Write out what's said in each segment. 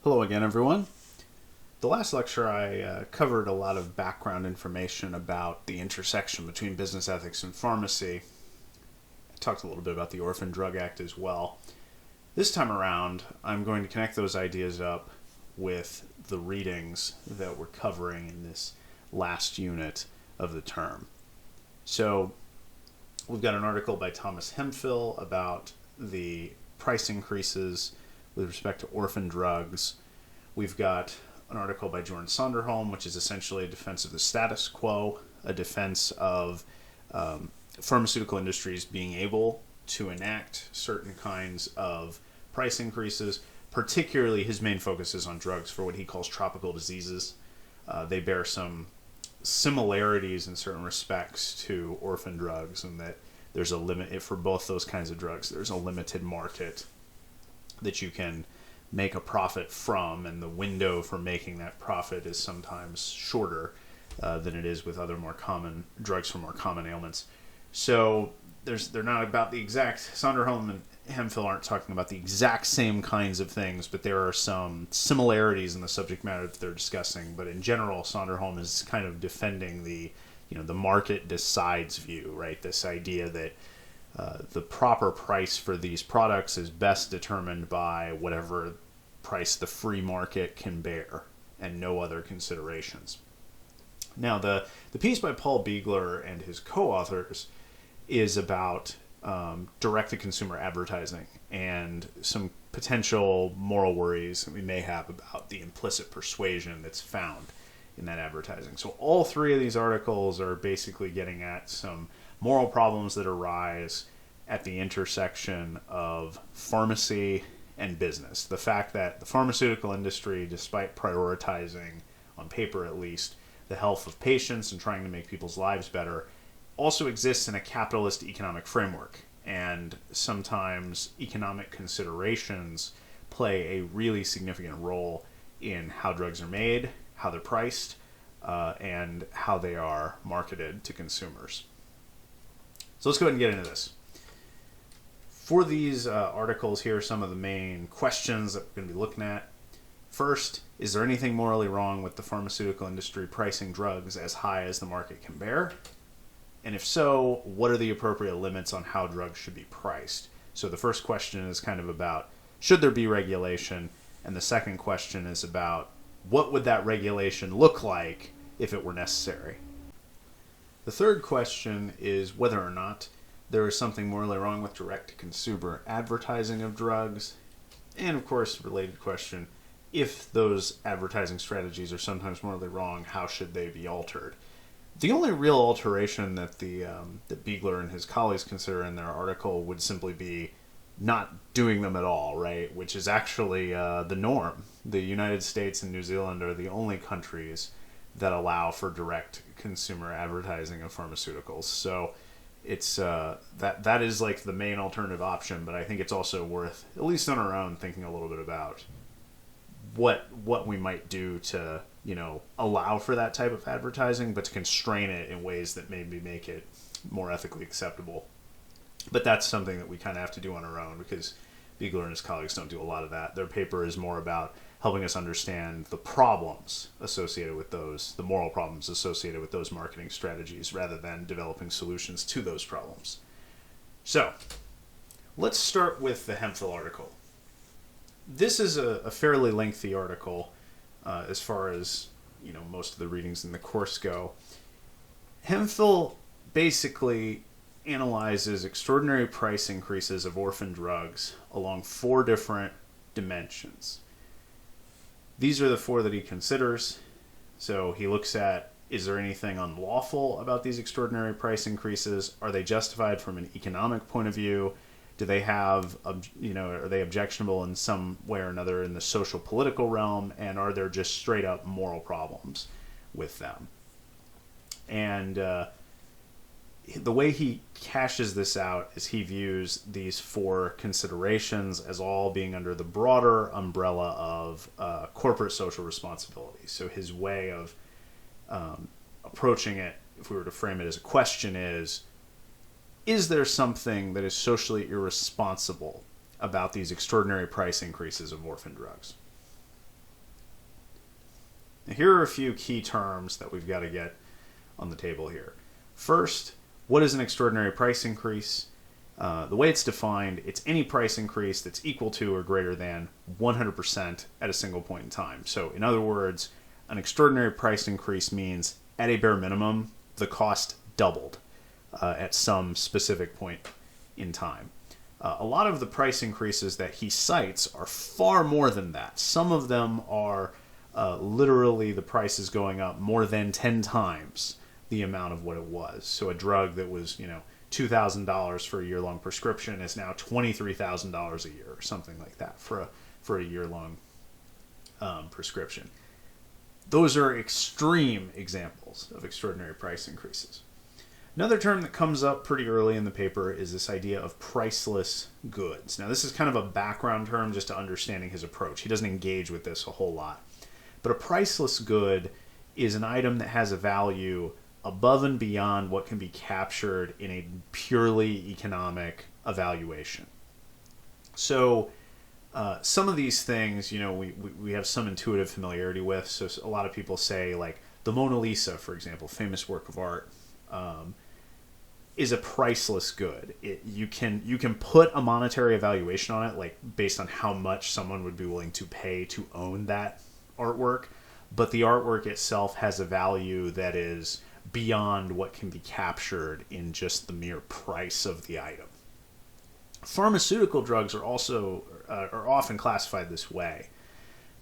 Hello again, everyone. The last lecture I covered a lot of background information about the intersection between business ethics and pharmacy. I talked a little bit about the Orphan Drug Act as well. This time around, I'm going to connect those ideas up with the readings that we're covering in this last unit of the term. So we've got an article by Thomas Hemphill about the price increases with respect to orphan drugs. We've got an article by Jordan Sonderholm, which is essentially a defense of the status quo, a defense of pharmaceutical industries being able to enact certain kinds of price increases. Particularly, his main focus is on drugs for what he calls tropical diseases. They bear some similarities in certain respects to orphan drugs, in that there's a limit for both those kinds of drugs. There's a limited market that you can make a profit from, and the window for making that profit is sometimes shorter than it is with other more common drugs for more common ailments. So they're not about the exact, Sonderholm and Hemphill aren't talking about the exact same kinds of things, but there are some similarities in the subject matter that they're discussing. But in general, Sonderholm is kind of defending the market decides view, right? This idea that the proper price for these products is best determined by whatever price the free market can bear and no other considerations. Now, the piece by Paul Beigler and his co-authors is about direct-to-consumer advertising and some potential moral worries that we may have about the implicit persuasion that's found in that advertising. So all three of these articles are basically getting at some moral problems that arise at the intersection of pharmacy and business. The fact that the pharmaceutical industry, despite prioritizing, on paper at least, the health of patients and trying to make people's lives better, also exists in a capitalist economic framework. And sometimes economic considerations play a really significant role in how drugs are made, how they're priced, and how they are marketed to consumers. So let's go ahead and get into this. For these articles, here are some of the main questions that we're going to be looking at. First, is there anything morally wrong with the pharmaceutical industry pricing drugs as high as the market can bear? And if so, what are the appropriate limits on how drugs should be priced? So the first question is kind of about, should there be regulation? And the second question is about, what would that regulation look like if it were necessary? The third question is whether or not there is something morally wrong with direct-to-consumer advertising of drugs. And of course, related question, if those advertising strategies are sometimes morally wrong, how should they be altered? The only real alteration that that Beigler and his colleagues consider in their article would simply be not doing them at all, right? Which is actually the norm. The United States and New Zealand are the only countries that allow for direct consumer advertising of pharmaceuticals. So it's that is like the main alternative option, but I think it's also worth, at least on our own, thinking a little bit about what we might do to allow for that type of advertising, but to constrain it in ways that maybe make it more ethically acceptable. But that's something that we kind of have to do on our own, because Beigler and his colleagues don't do a lot of that. Their paper is more about helping us understand the problems associated with those, the moral problems associated with those marketing strategies, rather than developing solutions to those problems. So, let's start with the Hemphill article. This is a fairly lengthy article as far as most of the readings in the course go. Hemphill basically analyzes extraordinary price increases of orphan drugs along four different dimensions. These are the four that he considers. So he looks at, is there anything unlawful about these extraordinary price increases? Are they justified from an economic point of view? Do they have, are they objectionable in some way or another in the social-political realm? And are there just straight-up moral problems with them? And the way he cashes this out is he views these four considerations as all being under the broader umbrella of corporate social responsibility. So his way of approaching it, if we were to frame it as a question, is there something that is socially irresponsible about these extraordinary price increases of orphan drugs? Now, here are a few key terms that we've got to get on the table here. First, what is an extraordinary price increase? The way it's defined, it's any price increase that's equal to or greater than 100% at a single point in time. So, in other words, an extraordinary price increase means, at a bare minimum, the cost doubled at some specific point in time. A lot of the price increases that he cites are far more than that. Some of them are literally the price is going up more than 10 times the amount of what it was. So a drug that was, $2,000 for a year-long prescription is now $23,000 a year or something like that for a year-long prescription. Those are extreme examples of extraordinary price increases. Another term that comes up pretty early in the paper is this idea of priceless goods. Now, this is kind of a background term just to understanding his approach. He doesn't engage with this a whole lot. But a priceless good is an item that has a value above and beyond what can be captured in a purely economic evaluation. So, some of these things, we have some intuitive familiarity with. So a lot of people say, like, the Mona Lisa, for example, famous work of art, is a priceless good. You can put a monetary evaluation on it, like based on how much someone would be willing to pay to own that artwork, but the artwork itself has a value that is beyond what can be captured in just the mere price of the item. Pharmaceutical drugs are often classified this way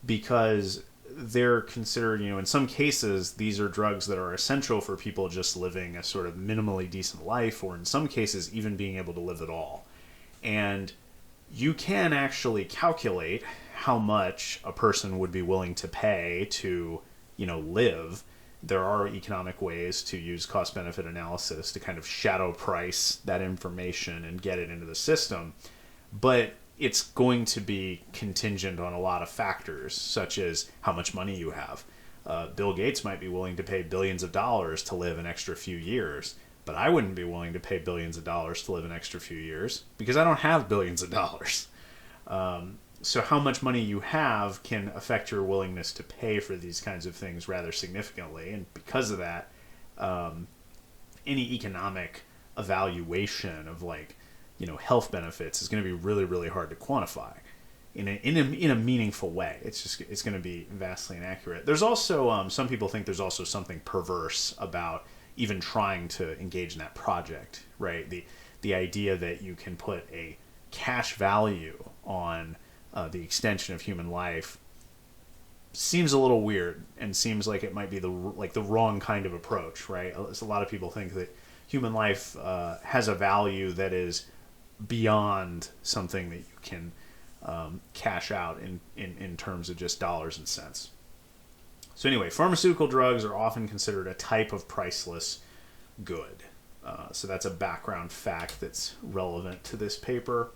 because they're considered, in some cases, these are drugs that are essential for people just living a sort of minimally decent life, or in some cases, even being able to live at all. And you can actually calculate how much a person would be willing to pay to, live. There are economic ways to use cost-benefit analysis to kind of shadow price that information and get it into the system. But it's going to be contingent on a lot of factors, such as how much money you have. Bill Gates might be willing to pay billions of dollars to live an extra few years, but I wouldn't be willing to pay billions of dollars to live an extra few years because I don't have billions of dollars. So how much money you have can affect your willingness to pay for these kinds of things rather significantly. And because of that, any economic evaluation of health benefits is going to be really, really hard to quantify in a meaningful way. It's going to be vastly inaccurate. There's also some people think there's also something perverse about even trying to engage in that project, right? The idea that you can put a cash value on the extension of human life seems a little weird and seems like it might be the wrong kind of approach, right? A lot of people think that human life has a value that is beyond something that you can cash out in terms of just dollars and cents. So anyway, pharmaceutical drugs are often considered a type of priceless good. So that's a background fact that's relevant to this paper.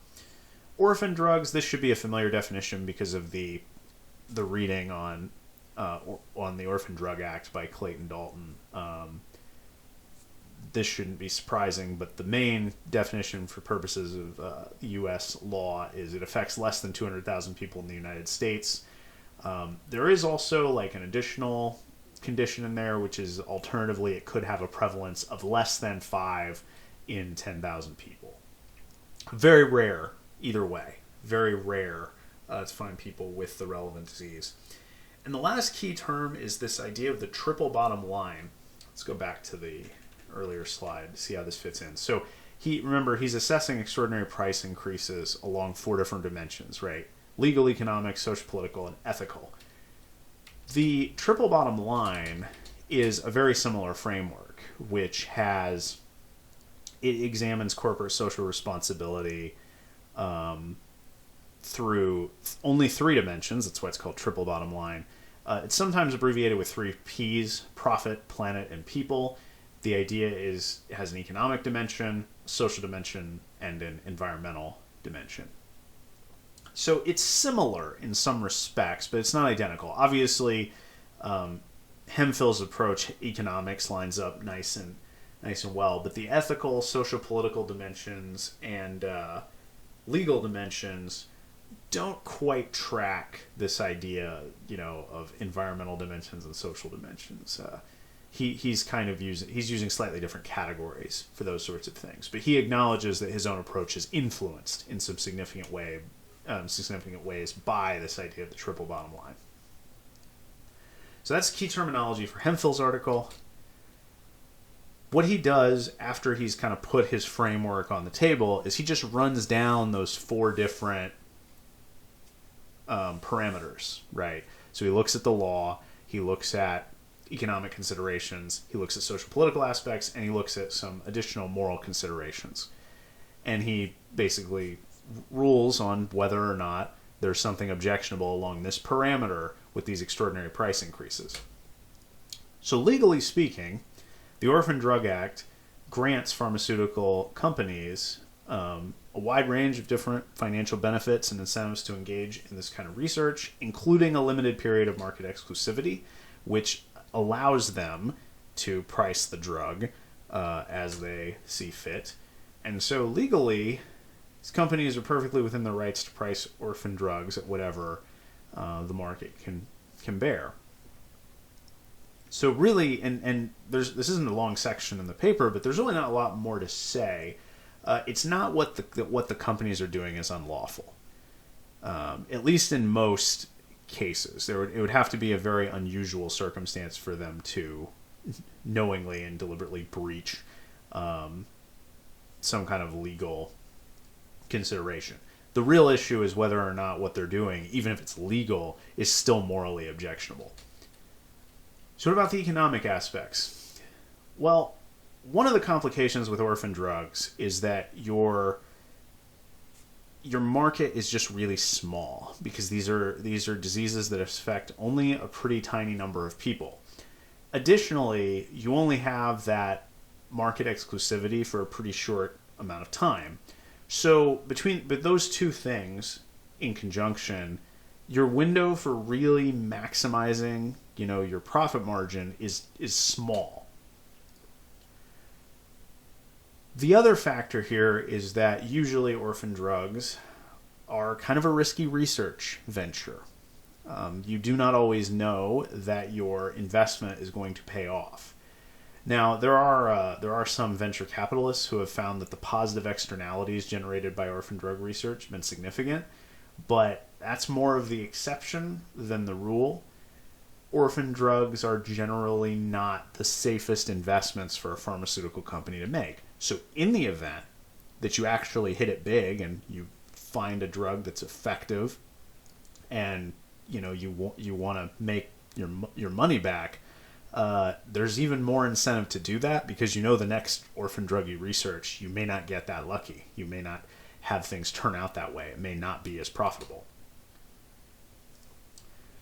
Orphan drugs, this should be a familiar definition because of the reading on the Orphan Drug Act by Clayton Dalton. This shouldn't be surprising, but the main definition for purposes of U.S. law is it affects less than 200,000 people in the United States. There is also an additional condition in there, which is alternatively it could have a prevalence of less than 5 in 10,000 people. Very rare, either way. Very rare to find people with the relevant disease. And the last key term is this idea of the triple bottom line. Let's go back to the earlier slide to see how this fits in. So he's assessing extraordinary price increases along 4 different dimensions, right? Legal, economic, socio-political, and ethical. The triple bottom line is a very similar framework, which it examines corporate social responsibility through only 3 dimensions. That's why it's called triple bottom line. It's sometimes abbreviated with 3 P's: profit, planet, and people. The idea is it has an economic dimension, social dimension, and an environmental dimension. So it's similar in some respects, but it's not identical. Obviously, Hemphill's approach, economics, lines up nice and well, but the ethical, social-political dimensions and legal dimensions don't quite track this idea, of environmental dimensions and social dimensions. He's using slightly different categories for those sorts of things, but he acknowledges that his own approach is influenced in some significant ways by this idea of the triple bottom line. So that's key terminology for Hemphill's article. What he does after he's kind of put his framework on the table is he just runs down those 4 different parameters, right? So he looks at the law, he looks at economic considerations, he looks at social political aspects, and he looks at some additional moral considerations. And he basically rules on whether or not there's something objectionable along this parameter with these extraordinary price increases. So legally speaking, the Orphan Drug Act grants pharmaceutical companies a wide range of different financial benefits and incentives to engage in this kind of research, including a limited period of market exclusivity, which allows them to price the drug as they see fit. And so legally, these companies are perfectly within their rights to price orphan drugs at whatever the market can bear. So really, and this isn't a long section in the paper, but there's really not a lot more to say. It's not what the companies are doing is unlawful, at least in most cases. It would have to be a very unusual circumstance for them to knowingly and deliberately breach some kind of legal consideration. The real issue is whether or not what they're doing, even if it's legal, is still morally objectionable. So what about the economic aspects? Well, one of the complications with orphan drugs is that your market is just really small, because these are diseases that affect only a pretty tiny number of people. Additionally, you only have that market exclusivity for a pretty short amount of time. So but those two things in conjunction, your window for really maximizing, your profit margin is small. The other factor here is that usually orphan drugs are kind of a risky research venture. You do not always know that your investment is going to pay off. Now, there are some venture capitalists who have found that the positive externalities generated by orphan drug research have been significant, but that's more of the exception than the rule. Orphan drugs are generally not the safest investments for a pharmaceutical company to make. So in the event that you actually hit it big and you find a drug that's effective and you want to make your money back, there's even more incentive to do that, because the next orphan drug you research, you may not get that lucky. You may not have things turn out that way. It may not be as profitable.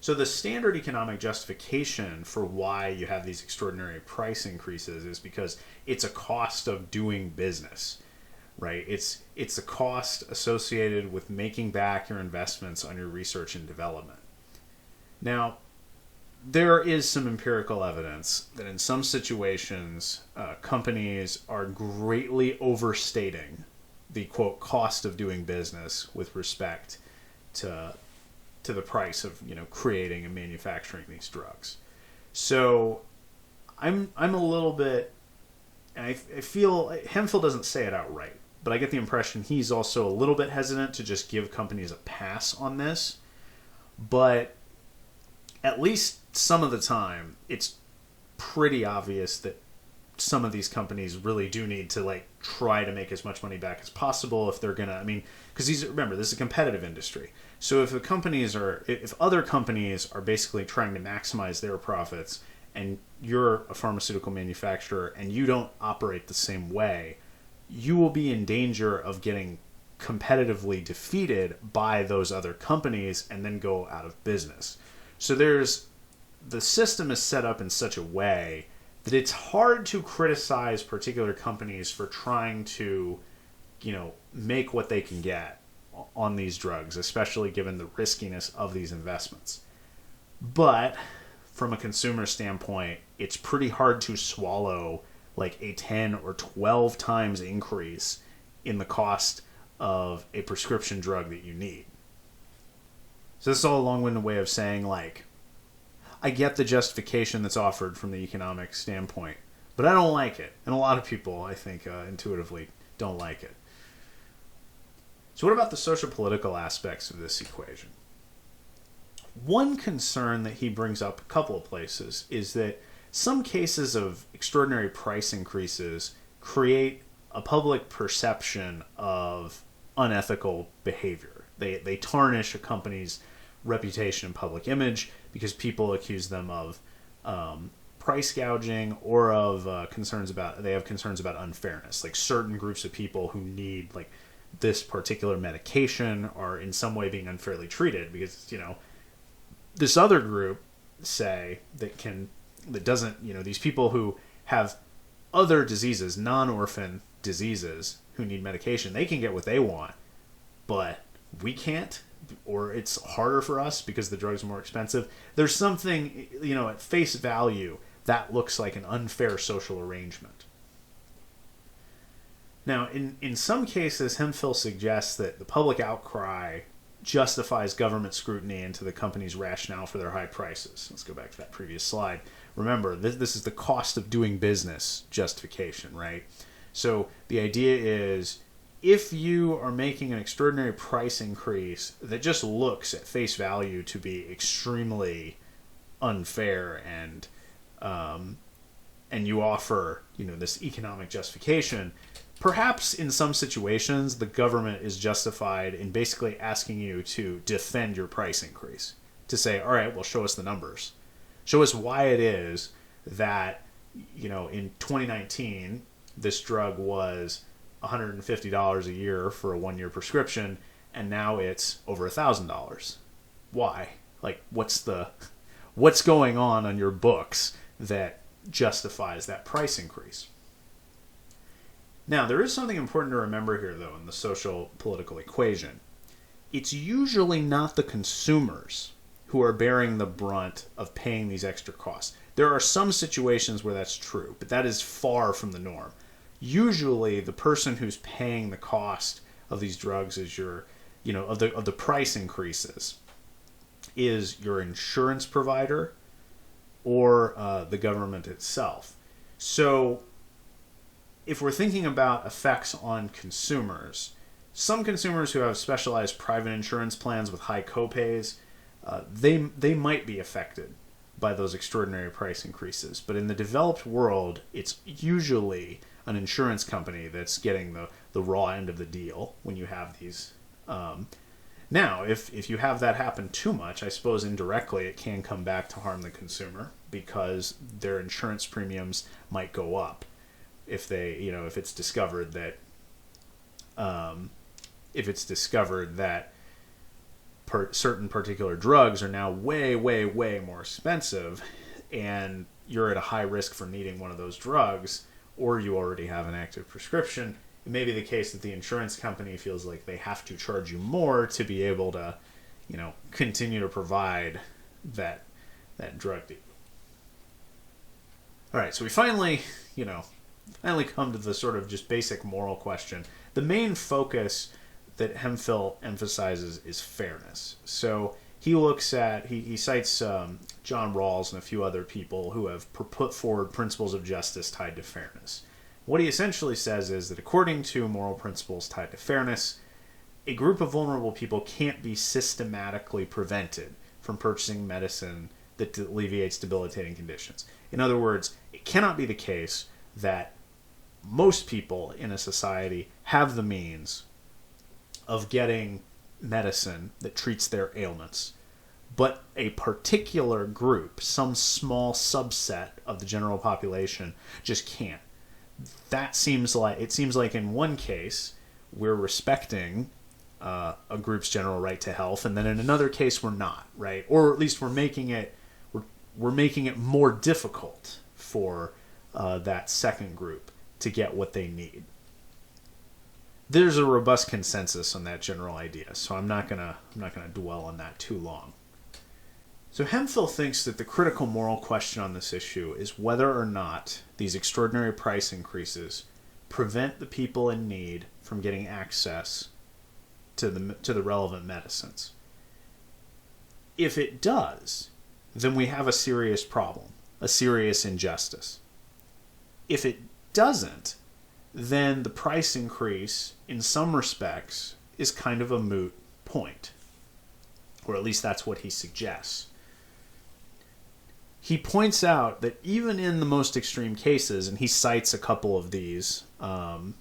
So the standard economic justification for why you have these extraordinary price increases is because it's a cost of doing business, right? It's a cost associated with making back your investments on your research and development. Now, there is some empirical evidence that in some situations, companies are greatly overstating the, quote, cost of doing business with respect to the price of creating and manufacturing these drugs. So I'm a little bit, and I feel Hemphill doesn't say it outright, but I get the impression he's also a little bit hesitant to just give companies a pass on this. But at least some of the time, it's pretty obvious that some of these companies really do need to try to make as much money back as possible if they're gonna. Because remember, this is a competitive industry. So if other companies are basically trying to maximize their profits, and you're a pharmaceutical manufacturer and you don't operate the same way, you will be in danger of getting competitively defeated by those other companies and then go out of business. So the system is set up in such a way that it's hard to criticize particular companies for trying to, make what they can get on these drugs, especially given the riskiness of these investments. But from a consumer standpoint, it's pretty hard to swallow a 10 or 12 times increase in the cost of a prescription drug that you need. So this is all a long-winded way of saying, like, I get the justification that's offered from the economic standpoint, but I don't like it. And a lot of people, I think, intuitively don't like it. So what about the socio-political aspects of this equation? One concern that he brings up a couple of places is that some cases of extraordinary price increases create a public perception of unethical behavior. They tarnish a company's reputation and public image because people accuse them of price gouging or of concerns about unfairness. Like certain groups of people who need like this particular medication are in some way being unfairly treated because, this other group, say, that doesn't, these people who have other diseases, non-orphan diseases, who need medication, they can get what they want, but we can't, or it's harder for us because the drug's more expensive. There's something, at face value, that looks like an unfair social arrangement. Now, in some cases, Hemphill suggests that the public outcry justifies government scrutiny into the company's rationale for their high prices. Let's go back to that previous slide. Remember, this is the cost of doing business justification, right? So the idea is, if you are making an extraordinary price increase that just looks at face value to be extremely unfair and you offer, this economic justification, perhaps in some situations the government is justified in basically asking you to defend your price increase. To say, all right, well, show us the numbers. Show us why it is that, in 2019, this drug was $150 a year for a 1-year prescription, and now it's over $1,000. Why? Like, what's going on your books that justifies that price increase? Now, there is something important to remember here, though, in the social-political equation. It's usually not the consumers who are bearing the brunt of paying these extra costs. There are some situations where that's true, but that is far from the norm. Usually, the person who's paying the cost of these drugs is of the price increases is your insurance provider or the government itself. So, if we're thinking about effects on consumers, some consumers who have specialized private insurance plans with high copays, they might be affected by those extraordinary price increases. But in the developed world, it's usually an insurance company that's getting the raw end of the deal when you have these. Now, if you have that happen too much, I suppose indirectly it can come back to harm the consumer because their insurance premiums might go up if it's discovered that certain particular drugs are now way, way, way more expensive, and you're at a high risk for needing one of those drugs, or you already have an active prescription. It may be the case that the insurance company feels like they have to charge you more to be able to, continue to provide that drug to you. All right, so we finally come to the sort of just basic moral question. The main focus that Hemphill emphasizes is fairness. So he cites John Rawls and a few other people who have put forward principles of justice tied to fairness. What he essentially says is that according to moral principles tied to fairness, a group of vulnerable people can't be systematically prevented from purchasing medicine that alleviates debilitating conditions. In other words, it cannot be the case that most people in a society have the means of getting medicine that treats their ailments, but a particular group, some small subset of the general population, just can't. It seems like in one case we're respecting a group's general right to health, and then in another case we're not, right? Or at least we're making it more difficult for that second group to get what they need. There's a robust consensus on that general idea, so I'm not gonna dwell on that too long. So Hemphill thinks that the critical moral question on this issue is whether or not these extraordinary price increases prevent the people in need from getting access to the relevant medicines. If it does, then we have a serious problem, a serious injustice. If it doesn't, then the price increase, in some respects, is kind of a moot point. Or at least that's what he suggests. He points out that even in the most extreme cases, and he cites a couple of these, of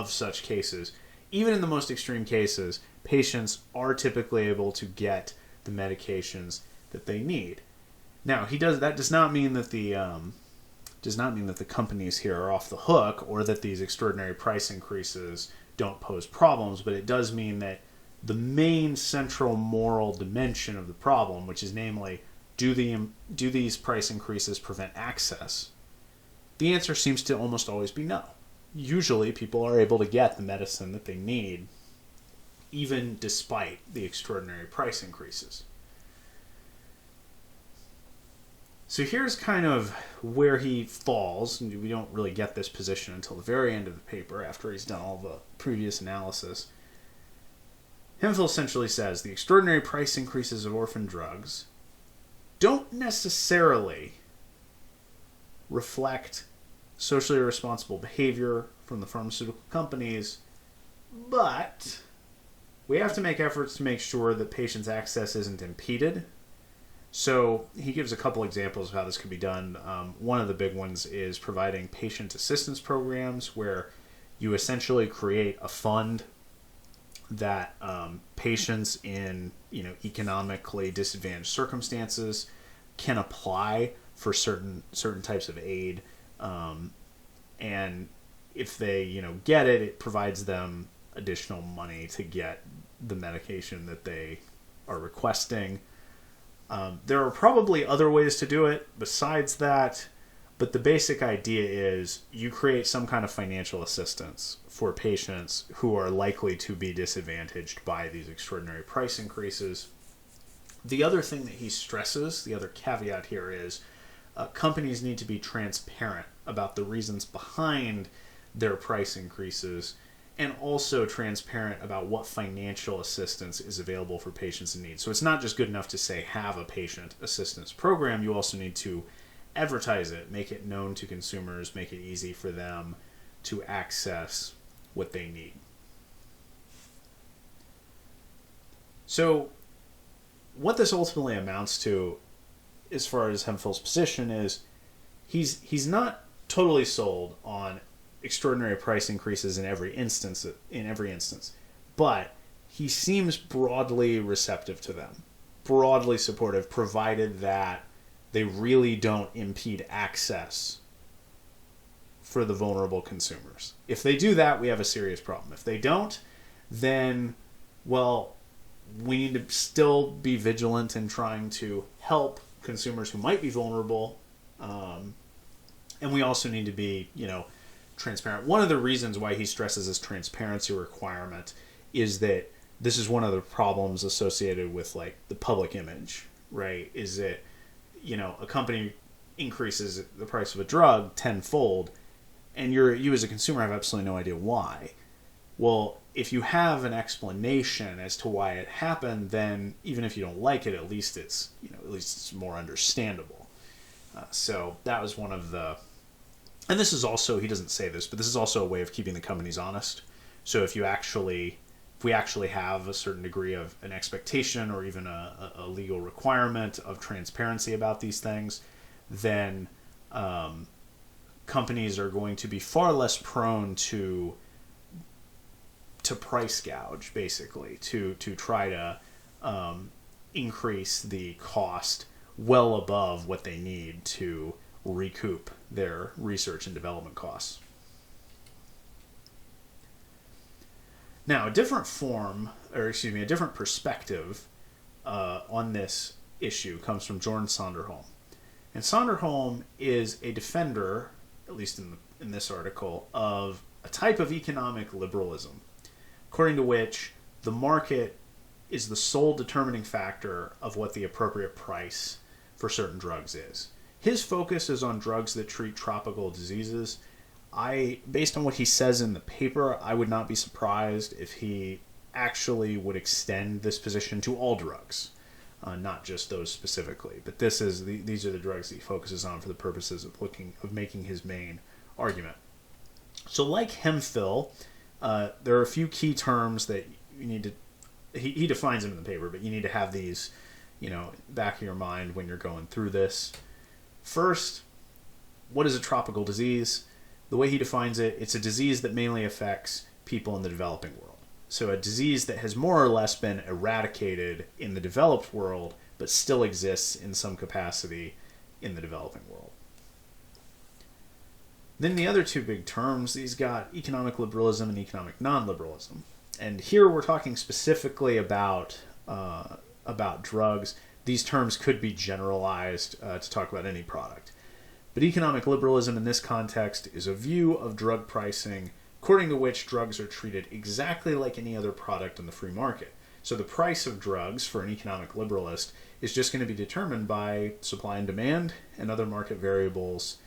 such cases, even in the most extreme cases, patients are typically able to get the medications that they need. Now, that does not mean that the companies here are off the hook, or that these extraordinary price increases don't pose problems, but it does mean that the main central moral dimension of the problem, which is namely, do these price increases prevent access? The answer seems to almost always be no. Usually people are able to get the medicine that they need, even despite the extraordinary price increases. So here's kind of where he falls, and we don't really get this position until the very end of the paper, after he's done all the previous analysis. Hemphill essentially says the extraordinary price increases of orphan drugs don't necessarily reflect socially responsible behavior from the pharmaceutical companies, but we have to make efforts to make sure that patients' access isn't impeded. So he gives a couple examples of how this could be done. One of the big ones is providing patient assistance programs, where you essentially create a fund that patients in economically disadvantaged circumstances can apply for certain types of aid, and if they get it, it provides them additional money to get the medication that they are requesting. There are probably other ways to do it besides that, but the basic idea is you create some kind of financial assistance for patients who are likely to be disadvantaged by these extraordinary price increases. The other thing that he stresses, the other caveat here, is companies need to be transparent about the reasons behind their price increases, and also transparent about what financial assistance is available for patients in need. So it's not just good enough to say have a patient assistance program, you also need to advertise it, make it known to consumers, make it easy for them to access what they need. So what this ultimately amounts to, as far as Hemphill's position, is he's not totally sold on extraordinary price increases in every instance, but he seems broadly receptive to them, broadly supportive, provided that they really don't impede access for the vulnerable consumers. If they do that, we have a serious problem. If they don't, then, well, we need to still be vigilant in trying to help consumers who might be vulnerable, and we also need to be, transparent. One of the reasons why he stresses this transparency requirement is that this is one of the problems associated with the public image, right? Is that, a company increases the price of a drug tenfold, and you as a consumer have absolutely no idea why. Well, if you have an explanation as to why it happened, then even if you don't like it, at least it's more understandable. So that was one of the. And this is also, he doesn't say this, but this is also a way of keeping the companies honest. So if we actually have a certain degree of an expectation or even a legal requirement of transparency about these things, then companies are going to be far less prone to price gouge, basically, to try to increase the cost well above what they need to recoup their research and development costs. Now, a different perspective on this issue comes from Jordan Sonderholm. And Sonderholm is a defender, at least in this article, of a type of economic liberalism, according to which the market is the sole determining factor of what the appropriate price for certain drugs is. His focus is on drugs that treat tropical diseases. Based on what he says in the paper, I would not be surprised if he actually would extend this position to all drugs. not just those specifically. But these are the drugs that he focuses on for the purposes of making his main argument. So like Hemphill, there are a few key terms that you need to, he defines them in the paper, but you need to have these, back of your mind when you're going through this. First, what is a tropical disease? The way he defines it, it's a disease that mainly affects people in the developing world. So a disease that has more or less been eradicated in the developed world, but still exists in some capacity in the developing world. Then the other two big terms, he's got economic liberalism and economic non-liberalism. And here we're talking specifically about drugs. These terms could be generalized to talk about any product. But economic liberalism in this context is a view of drug pricing according to which drugs are treated exactly like any other product in the free market. So the price of drugs for an economic liberalist is just going to be determined by supply and demand and other market variables,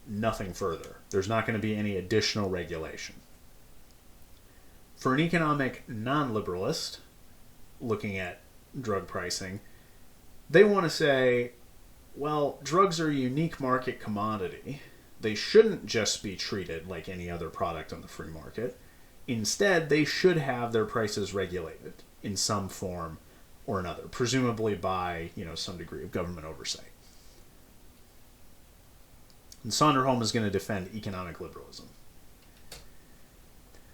nothing further. There's not going to be any additional regulation. For an economic non-liberalist looking at drug pricing, they want to say, well, drugs are a unique market commodity. They shouldn't just be treated like any other product on the free market. Instead, they should have their prices regulated in some form or another, presumably by, some degree of government oversight. And Sonderholm is going to defend economic liberalism.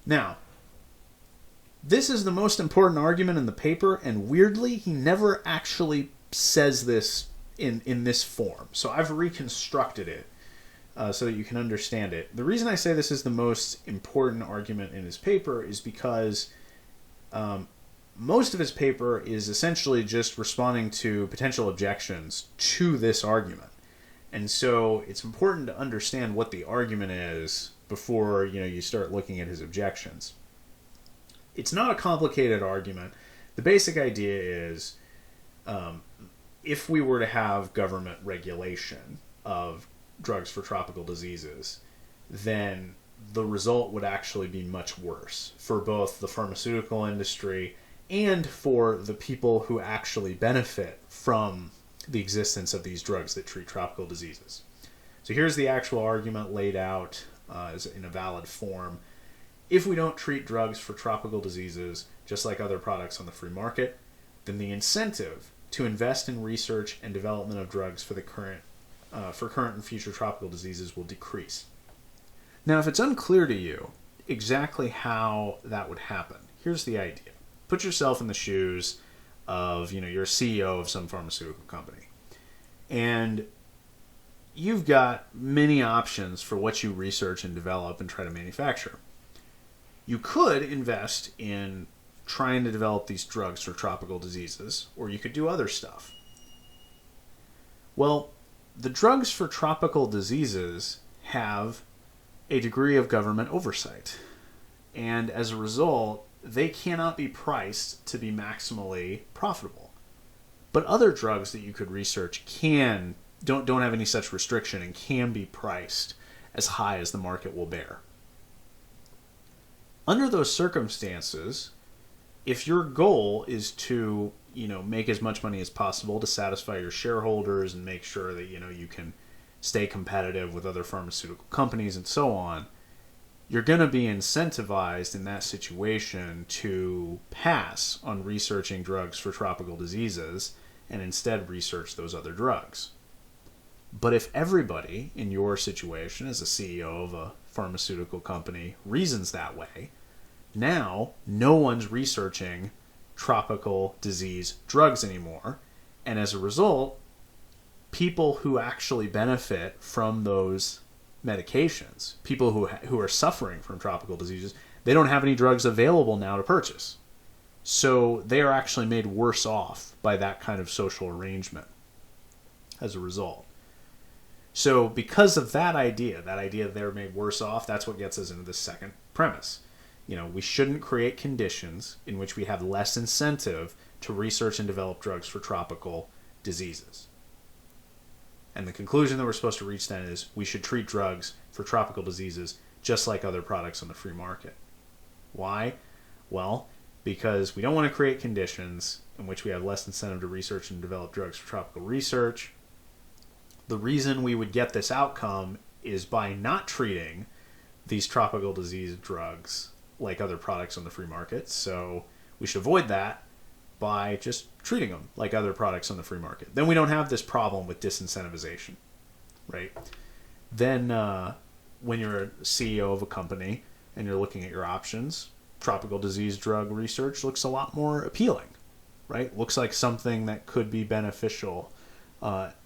Now, this is the most important argument in the paper, and weirdly, he never actually says this in this form. So I've reconstructed it so that you can understand it. The reason I say this is the most important argument in his paper is because most of his paper is essentially just responding to potential objections to this argument. And so it's important to understand what the argument is before you start looking at his objections. It's not a complicated argument. The basic idea is if we were to have government regulation of drugs for tropical diseases, then the result would actually be much worse for both the pharmaceutical industry and for the people who actually benefit from the existence of these drugs that treat tropical diseases. So here's the actual argument laid out in a valid form. If we don't treat drugs for tropical diseases just like other products on the free market, then the incentive to invest in research and development of drugs for current and future tropical diseases will decrease. Now, if it's unclear to you exactly how that would happen, here's the idea. Put yourself in the shoes of, you're a CEO of some pharmaceutical company, and you've got many options for what you research and develop and try to manufacture. You could invest in trying to develop these drugs for tropical diseases, or you could do other stuff. Well, the drugs for tropical diseases have a degree of government oversight, and as a result, they cannot be priced to be maximally profitable. But other drugs that you could research don't have any such restriction and can be priced as high as the market will bear. Under those circumstances, if your goal is to, make as much money as possible to satisfy your shareholders and make sure that, you can stay competitive with other pharmaceutical companies and so on, you're going to be incentivized in that situation to pass on researching drugs for tropical diseases and instead research those other drugs. But if everybody in your situation as a CEO of a pharmaceutical company reasons that way, now no one's researching tropical disease drugs anymore, and as a result, people who actually benefit from those medications, people who are suffering from tropical diseases, they don't have any drugs available now to purchase. So they are actually made worse off by that kind of social arrangement as a result. So because of that idea they're made worse off, that's what gets us into the second premise. We shouldn't create conditions in which we have less incentive to research and develop drugs for tropical diseases. And the conclusion that we're supposed to reach then is we should treat drugs for tropical diseases just like other products on the free market. Why? Well, because we don't want to create conditions in which we have less incentive to research and develop drugs for tropical research. The reason we would get this outcome is by not treating these tropical disease drugs like other products on the free market. So we should avoid that by just treating them like other products on the free market. Then we don't have this problem with disincentivization, right? Then when you're a CEO of a company and you're looking at your options, tropical disease drug research looks a lot more appealing, right? Looks like something that could be beneficial.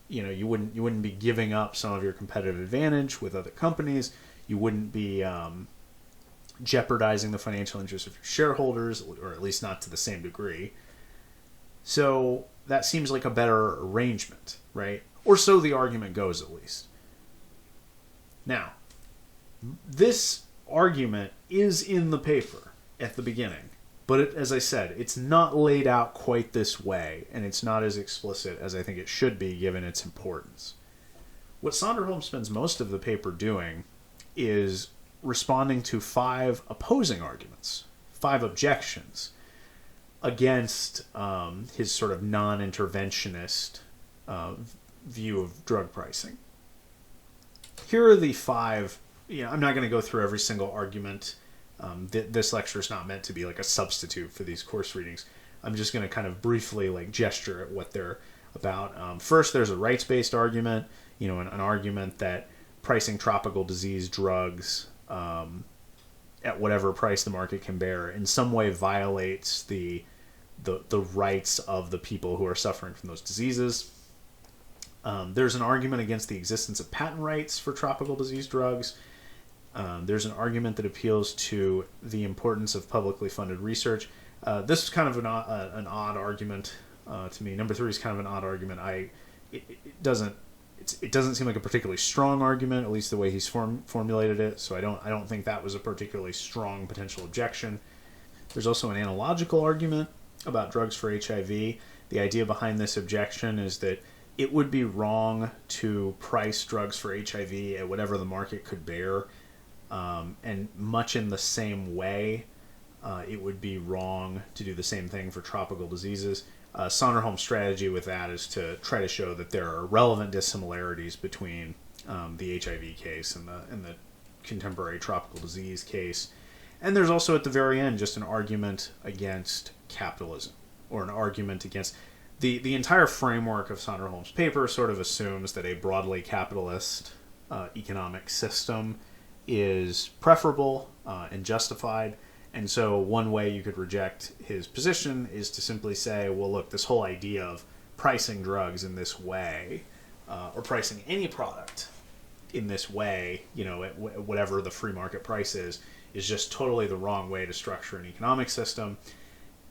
You wouldn't be giving up some of your competitive advantage with other companies. You wouldn't be jeopardizing the financial interests of your shareholders, or at least not to the same degree. So that seems like a better arrangement, right? Or so the argument goes, at least. Now, this argument is in the paper at the beginning, but as I said, it's not laid out quite this way, and it's not as explicit as I think it should be given its importance. What Sonderholm spends most of the paper doing is responding to 5 opposing arguments, 5 objections against his sort of non-interventionist view of drug pricing. Here are the 5. I'm not going to go through every single argument. This lecture is not meant to be like a substitute for these course readings. I'm just going to kind of briefly gesture at what they're about. First, there's a rights-based argument, an argument that pricing tropical disease drugs at whatever price the market can bear in some way violates the rights of the people who are suffering from those diseases. There's an argument against the existence of patent rights for tropical disease drugs. There's an argument that appeals to the importance of publicly funded research. This is kind of an odd argument to me. Number 3 is kind of an odd argument. It doesn't seem like a particularly strong argument, at least the way he's formulated it. So I don't think that was a particularly strong potential objection. There's also an analogical argument about drugs for HIV. The idea behind this objection is that it would be wrong to price drugs for HIV at whatever the market could bear. And much in the same way, it would be wrong to do the same thing for tropical diseases. Sonderholm's strategy with that is to try to show that there are relevant dissimilarities between the HIV case and the contemporary tropical disease case. And there's also at the very end just an argument against capitalism, or an argument against the entire framework of Sonderholm's paper sort of assumes that a broadly capitalist economic system is preferable and justified. And so one way you could reject his position is to simply say, well, look, this whole idea of pricing drugs in this way, or pricing any product in this way, at whatever the free market price is just totally the wrong way to structure an economic system.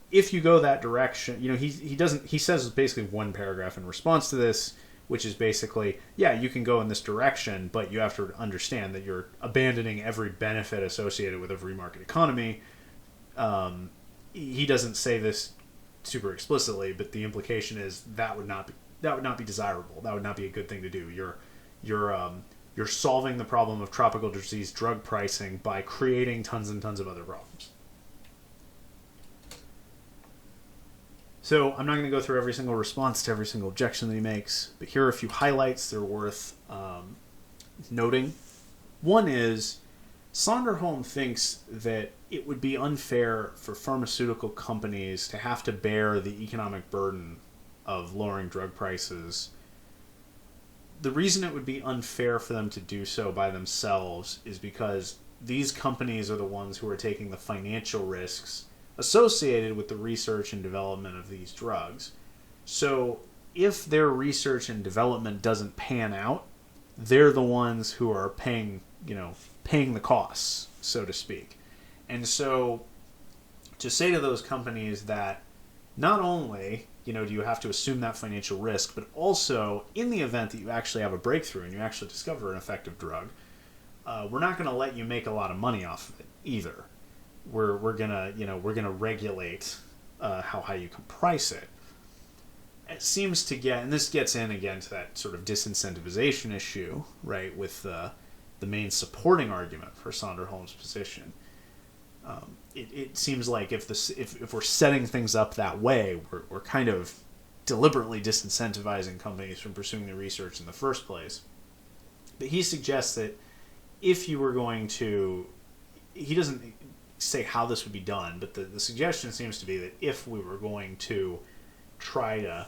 If you go that direction, he says basically one paragraph in response to this, which is basically, yeah, you can go in this direction, but you have to understand that you're abandoning every benefit associated with a free market economy. He doesn't say this super explicitly, but the implication is that would not be desirable. That would not be a good thing to do. You're solving the problem of tropical disease drug pricing by creating tons and tons of other problems. So I'm not going to go through every single response to every single objection that he makes, but here are a few highlights that are worth noting. One is, Sonderholm thinks that it would be unfair for pharmaceutical companies to have to bear the economic burden of lowering drug prices. The reason it would be unfair for them to do so by themselves is because these companies are the ones who are taking the financial risks associated with the research and development of these drugs. So if their research and development doesn't pan out, they're the ones who are paying the costs, so to speak. And so to say to those companies that not only do you have to assume that financial risk, but also in the event that you actually have a breakthrough and you actually discover an effective drug, we're not going to let you make a lot of money off of it either. We're gonna regulate how high you can price it. It seems to get, and this gets in again to that sort of disincentivization issue, right, with the main supporting argument for Sonderholm's position. it seems like if we're setting things up that way, we're kind of deliberately disincentivizing companies from pursuing the research in the first place. But he suggests that if you were going to, he doesn't say how this would be done, but the suggestion seems to be that if we were going to try to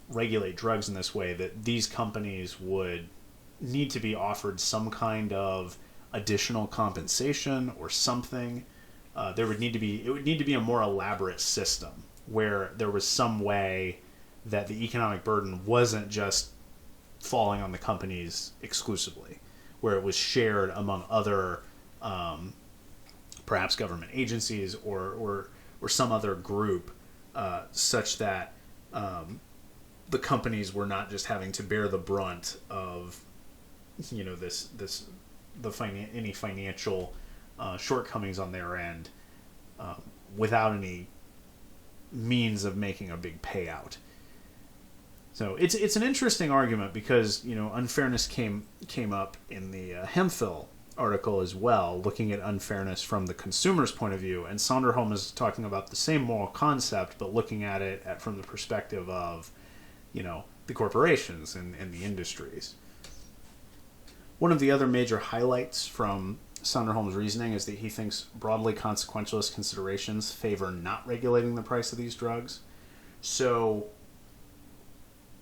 regulate drugs in this way, that these companies would need to be offered some kind of additional compensation or something. It would need to be a more elaborate system where there was some way that the economic burden wasn't just falling on the companies exclusively, where it was shared among other perhaps government agencies or some other group, such that the companies were not just having to bear the brunt of any financial shortcomings on their end without any means of making a big payout. So it's an interesting argument because unfairness came up in the Hemphill article as well, looking at unfairness from the consumer's point of view, and Sonderholm is talking about the same moral concept but looking at it from the perspective of the corporations and the industries. One of the other major highlights from Sonderholm's reasoning is that he thinks broadly consequentialist considerations favor not regulating the price of these drugs. So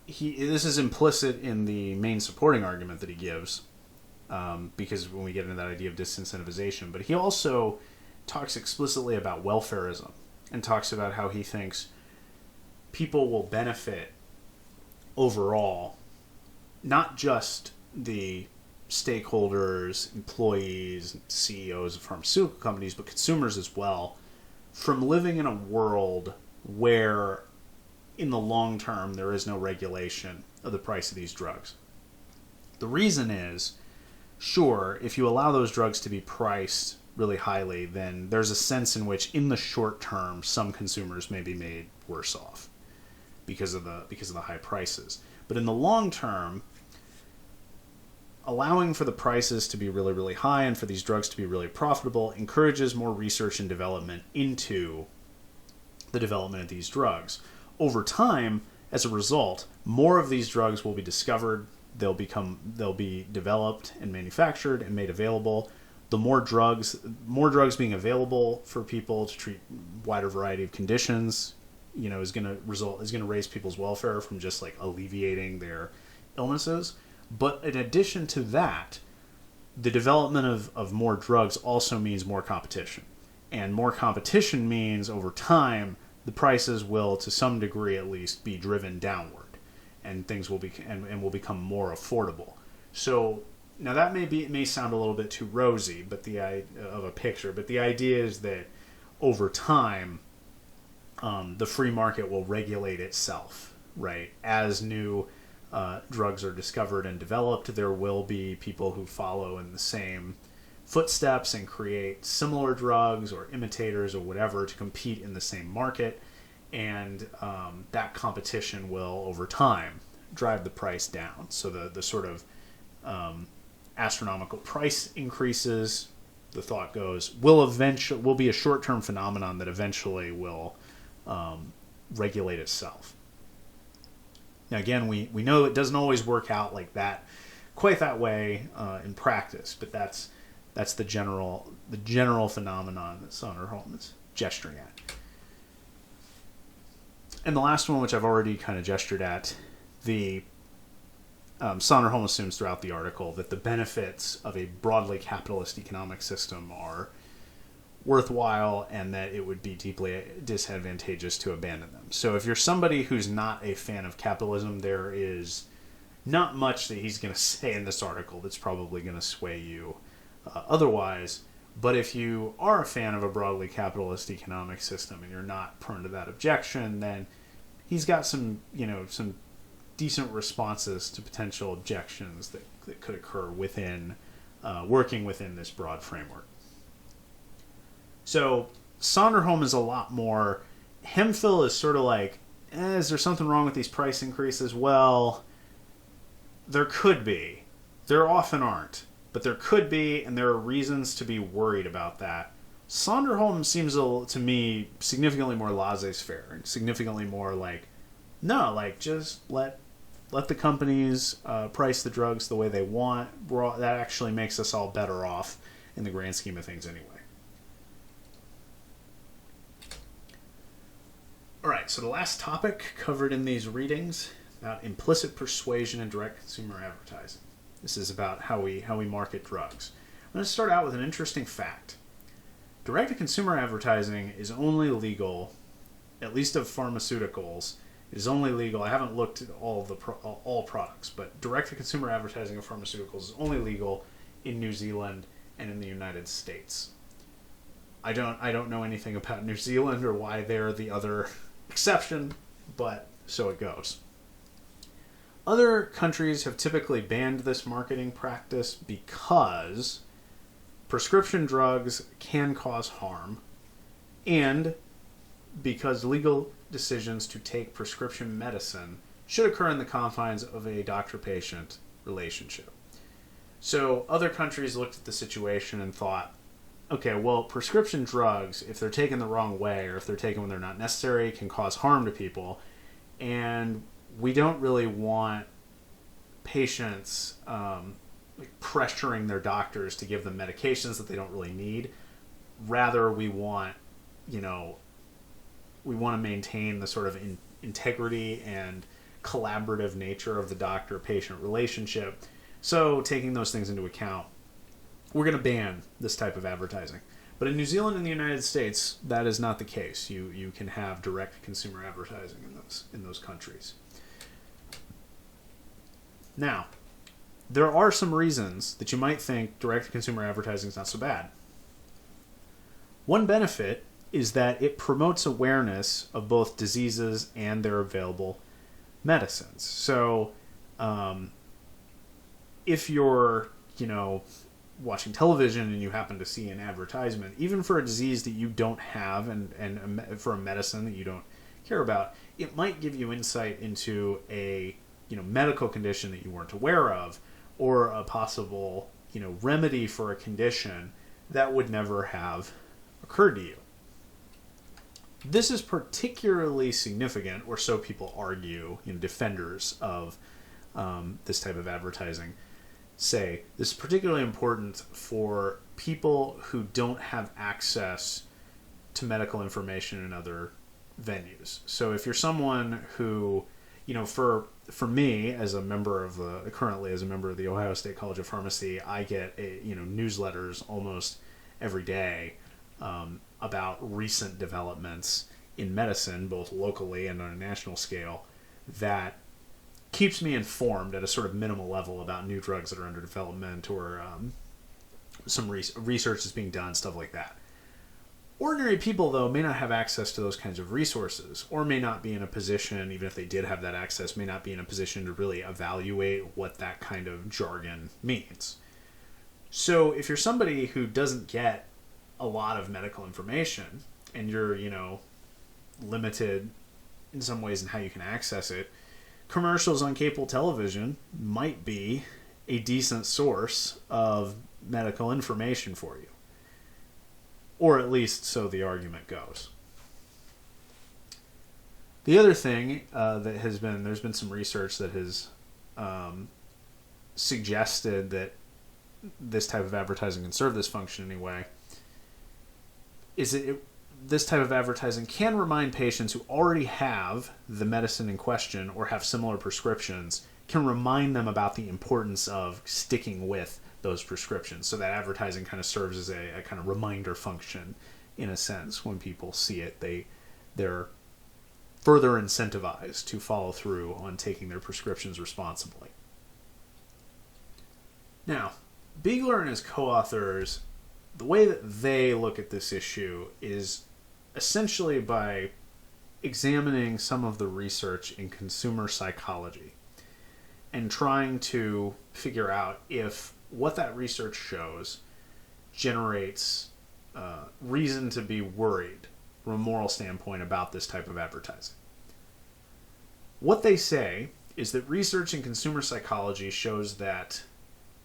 this is implicit in the main supporting argument that he gives, because when we get into that idea of disincentivization, but he also talks explicitly about welfarism and talks about how he thinks people will benefit overall, not just the stakeholders, employees, CEOs of pharmaceutical companies, but consumers as well, from living in a world where in the long term there is no regulation of the price of these drugs. The reason is, sure, if you allow those drugs to be priced really highly, then there's a sense in which in the short term some consumers may be made worse off because of the high prices. But in the long term, allowing for the prices to be really, really high and for these drugs to be really profitable encourages more research and development into the development of these drugs. Over time, as a result, more of these drugs will be discovered, they'll be developed and manufactured and made available. The more drugs being available for people to treat wider variety of conditions, is going to raise people's welfare from just like alleviating their illnesses. But in addition to that, the development of more drugs also means more competition. And more competition means over time, the prices will, to some degree at least, be driven downward. And things will will become more affordable. So now that may sound a little bit too rosy, but the idea is that over time, the free market will regulate itself, right? As new drugs are discovered and developed, there will be people who follow in the same footsteps and create similar drugs or imitators or whatever to compete in the same market, and that competition will, over time, drive the price down. So the sort of astronomical price increases, the thought goes, will be a short-term phenomenon that eventually will regulate itself. Now, again, we know it doesn't always work out like that, quite that way in practice, but that's the general phenomenon that Sonderholm is gesturing at. And the last one, which I've already kind of gestured at, the Sonderholm assumes throughout the article that the benefits of a broadly capitalist economic system are worthwhile and that it would be deeply disadvantageous to abandon them. So if you're somebody who's not a fan of capitalism, there is not much that he's going to say in this article that's probably going to sway you otherwise. But if you are a fan of a broadly capitalist economic system and you're not prone to that objection, then he's got some decent responses to potential objections that could occur within working within this broad framework. So Sonderholm is a lot more. Hemphill is sort of like, is there something wrong with these price increases? Well, there could be. There often aren't. But there could be, and there are reasons to be worried about that Sonderholm seems to me significantly more laissez-faire and significantly more like, no, like just let the companies price the drugs the way they want. That actually makes us all better off in the grand scheme of things anyway. All right, so the last topic covered in these readings about implicit persuasion and direct consumer advertising. This is about how we market drugs. I'm going to start out with an interesting fact. Direct-to-consumer advertising is only legal, at least of pharmaceuticals. It is only legal. I haven't looked at all products, but direct-to-consumer advertising of pharmaceuticals is only legal in New Zealand and in the United States. I don't know anything about New Zealand or why they're the other exception, but so it goes. Other countries have typically banned this marketing practice because prescription drugs can cause harm, and because legal decisions to take prescription medicine should occur in the confines of a doctor-patient relationship. So other countries looked at the situation and thought, okay, well, prescription drugs, if they're taken the wrong way or if they're taken when they're not necessary, can cause harm to people, and we don't really want patients pressuring their doctors to give them medications that they don't really need. Rather, we want to maintain the sort of integrity and collaborative nature of the doctor-patient relationship. So, taking those things into account, we're going to ban this type of advertising. But in New Zealand and the United States, that is not the case. You can have direct consumer advertising in those countries. Now, there are some reasons that you might think direct-to-consumer advertising is not so bad. One benefit is that it promotes awareness of both diseases and their available medicines. So, if you're, watching television and you happen to see an advertisement, even for a disease that you don't have and for a medicine that you don't care about, it might give you insight into a medical condition that you weren't aware of, or a possible, remedy for a condition that would never have occurred to you. This is particularly significant, or so people argue, defenders of this type of advertising say. This is particularly important for people who don't have access to medical information in other venues. So if you're someone who, for me, as a member of the Ohio State College of Pharmacy, I get newsletters almost every day about recent developments in medicine, both locally and on a national scale, that keeps me informed at a sort of minimal level about new drugs that are under development or some research is being done, stuff like that. Ordinary people, though, may not have access to those kinds of resources, or may not be in a position, even if they did have that access, may not be in a position to really evaluate what that kind of jargon means. So if you're somebody who doesn't get a lot of medical information, and you're, limited in some ways in how you can access it, commercials on cable television might be a decent source of medical information for you. Or at least so the argument goes. The other thing there's been some research that has suggested that this type of advertising can serve this function anyway, is that this type of advertising can remind patients who already have the medicine in question or have similar prescriptions, can remind them about the importance of sticking with those prescriptions. So that advertising kind of serves as a kind of reminder function in a sense. When people see it, they're further incentivized to follow through on taking their prescriptions responsibly. Now, Beagler and his co-authors, the way that they look at this issue is essentially by examining some of the research in consumer psychology and trying to figure out if what that research shows generates reason to be worried from a moral standpoint about this type of advertising. What they say is that research in consumer psychology shows that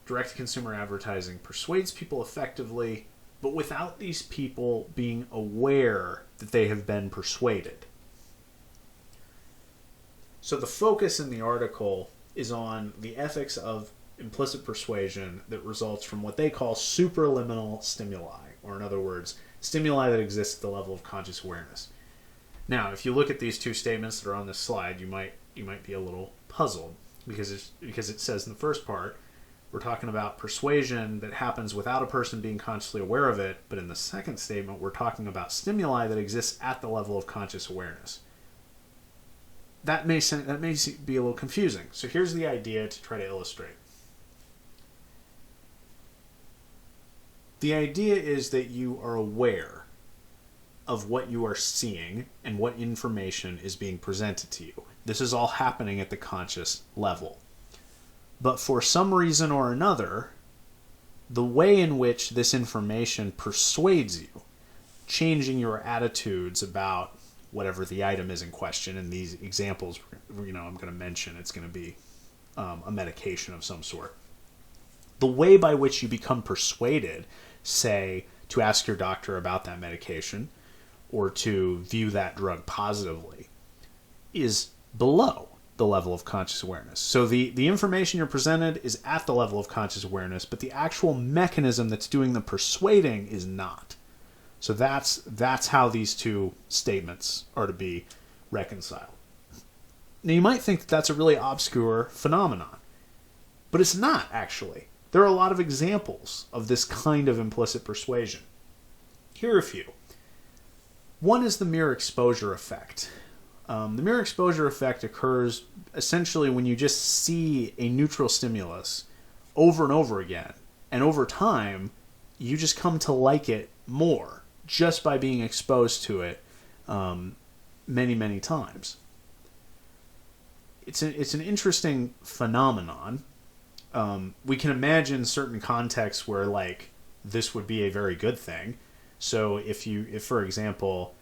direct-to-consumer advertising persuades people effectively, but without these people being aware that they have been persuaded. So the focus in the article is on the ethics of implicit persuasion that results from what they call supraliminal stimuli, or in other words, stimuli that exist at the level of conscious awareness. Now, if you look at these two statements that are on this slide, you might be a little puzzled because it says in the first part, we're talking about persuasion that happens without a person being consciously aware of it, but in the second statement, we're talking about stimuli that exists at the level of conscious awareness. That may be a little confusing. So here's the idea to try to illustrate. The idea is that you are aware of what you are seeing and what information is being presented to you. This is all happening at the conscious level. But for some reason or another, the way in which this information persuades you, changing your attitudes about whatever the item is in question, and these examples, I'm going to mention, it's going to be a medication of some sort. The way by which you become persuaded, say, to ask your doctor about that medication or to view that drug positively, is below the level of conscious awareness. So the information you're presented is at the level of conscious awareness, but the actual mechanism that's doing the persuading is not. So that's how these two statements are to be reconciled. Now you might think that that's a really obscure phenomenon, but it's not actually. There are a lot of examples of this kind of implicit persuasion. Here are a few. One is the mere exposure effect. The mere exposure effect occurs essentially when you just see a neutral stimulus over and over again, and over time, you just come to like it more just by being exposed to it many, many times. It's an interesting phenomenon. We can imagine certain contexts where like this would be a very good thing. So if for example,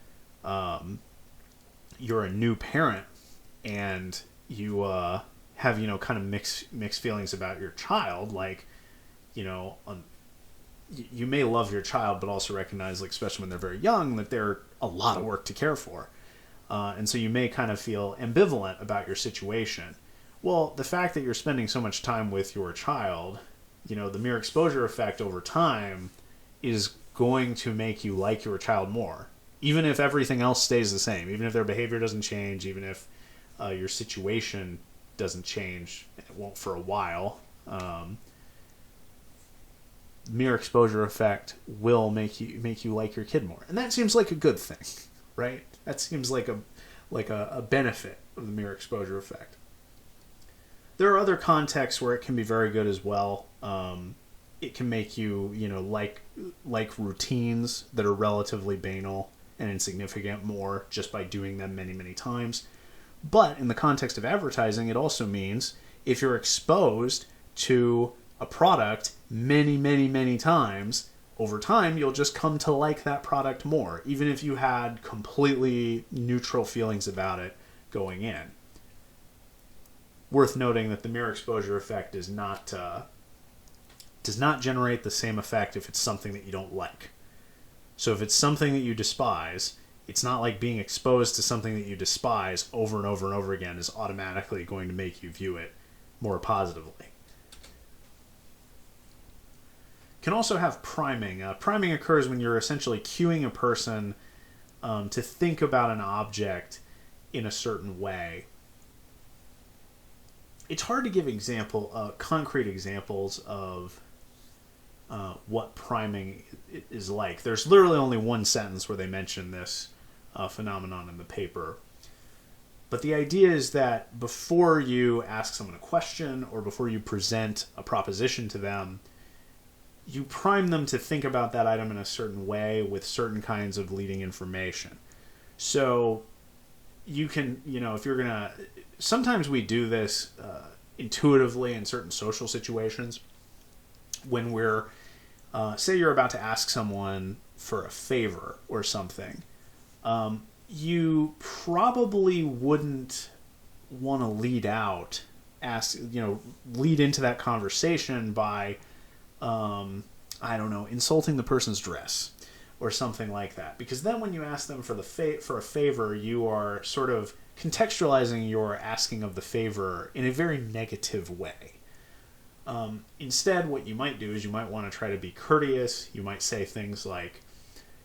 you're a new parent and you have kind of mixed feelings about your child, like you may love your child, but also recognize, like, especially when they're very young, that they're a lot of work to care for. And so you may kind of feel ambivalent about your situation. Well, the fact that you're spending so much time with your child, the mere exposure effect over time is going to make you like your child more. Even if everything else stays the same, even if their behavior doesn't change, even if your situation doesn't change, it won't for a while, mere exposure effect will make you like your kid more, and that seems like a good thing, right? That seems like a benefit of the mere exposure effect. There are other contexts where it can be very good as well. It can make you like routines that are relatively banal and insignificant more just by doing them many, many times. But in the context of advertising, it also means if you're exposed to a product many, many, many times, over time, you'll just come to like that product more, even if you had completely neutral feelings about it going in. Worth noting that the mere exposure effect does not generate the same effect if it's something that you don't like. So if it's something that you despise, it's not like being exposed to something that you despise over and over and over again is automatically going to make you view it more positively. Can also have priming. Priming occurs when you're essentially cueing a person to think about an object in a certain way. It's hard to give concrete examples of what priming is like. There's literally only one sentence where they mention this phenomenon in the paper. But the idea is that before you ask someone a question or before you present a proposition to them, you prime them to think about that item in a certain way with certain kinds of leading information. So you can, if you're going to... Sometimes we do this intuitively in certain social situations when we're... say you're about to ask someone for a favor or something. You probably wouldn't want to lead into that conversation by I don't know, insulting the person's dress or something like that. Because then when you ask them for for a favor, you are sort of contextualizing your asking of the favor in a very negative way. Instead, what you might do is you might want to try to be courteous. You might say things like,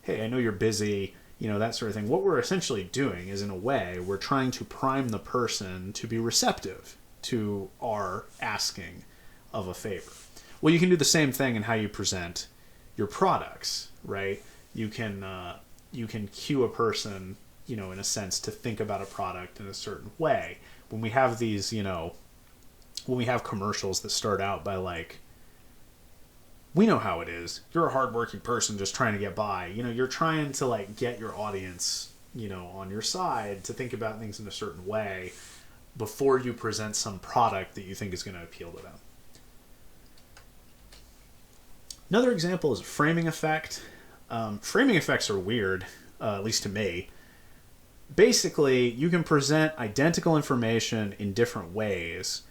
hey, I know you're busy, that sort of thing. What we're essentially doing is, in a way, we're trying to prime the person to be receptive to our asking of a favor. Well, you can do the same thing in how you present your products, right? You can cue a person, in a sense, to think about a product in a certain way. When we have these, when we have commercials that start out by like, we know how it is. You're a hardworking person just trying to get by. You're trying to like get your audience, on your side to think about things in a certain way before you present some product that you think is going to appeal to them. Another example is a framing effect. Framing effects are weird, at least to me. Basically, you can present identical information in different ways,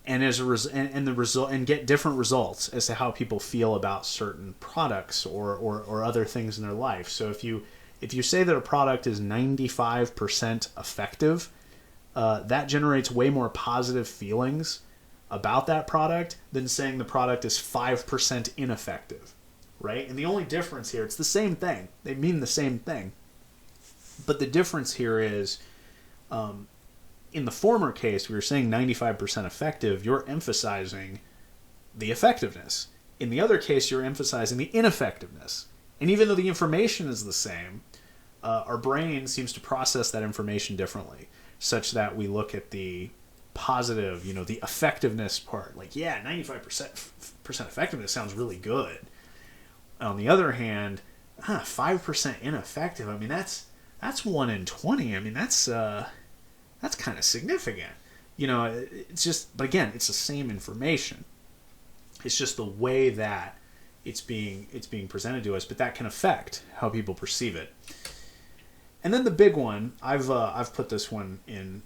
and and get different results as to how people feel about certain products or other things in their life. So if you say that a product is 95% effective, that generates way more positive feelings about that product than saying the product is 5% ineffective, right? And the only difference here, it's the same thing. They mean the same thing. But the difference here is, in the former case, we were saying 95% effective, you're emphasizing the effectiveness. In the other case, you're emphasizing the ineffectiveness. And even though the information is the same, our brain seems to process that information differently, such that we look at the positive, the effectiveness part. Like, yeah, 95% effectiveness sounds really good. On the other hand, 5% ineffective, I mean, that's 1 in 20. I mean, that's kind of significant. It's just, but again, it's the same information. It's just the way that it's being presented to us, but that can affect how people perceive it. And then the big one, I've put this one in,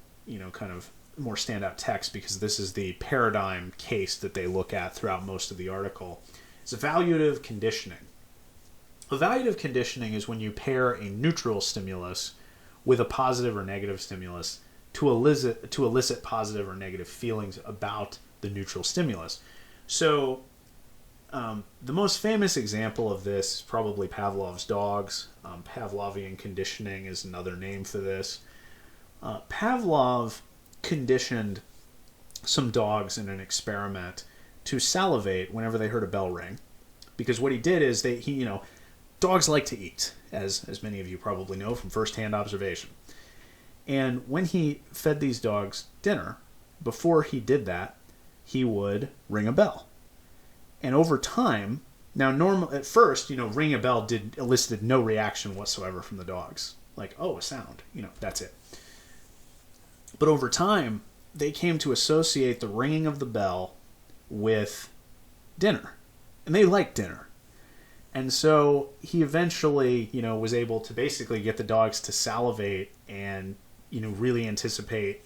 kind of more standout text because this is the paradigm case that they look at throughout most of the article. It's evaluative conditioning. Evaluative conditioning is when you pair a neutral stimulus with a positive or negative stimulus to elicit positive or negative feelings about the neutral stimulus. So the most famous example of this is probably Pavlov's dogs. Pavlovian conditioning is another name for this. Pavlov conditioned some dogs in an experiment to salivate whenever they heard a bell ring, because what he did is dogs like to eat, as many of you probably know from firsthand observation. And when he fed these dogs dinner, before he did that, he would ring a bell. And over time, now at first, ringing a bell elicited no reaction whatsoever from the dogs. Like, oh, a sound, that's it. But over time, they came to associate the ringing of the bell with dinner. And they liked dinner. And so he eventually, was able to basically get the dogs to salivate and, really anticipate,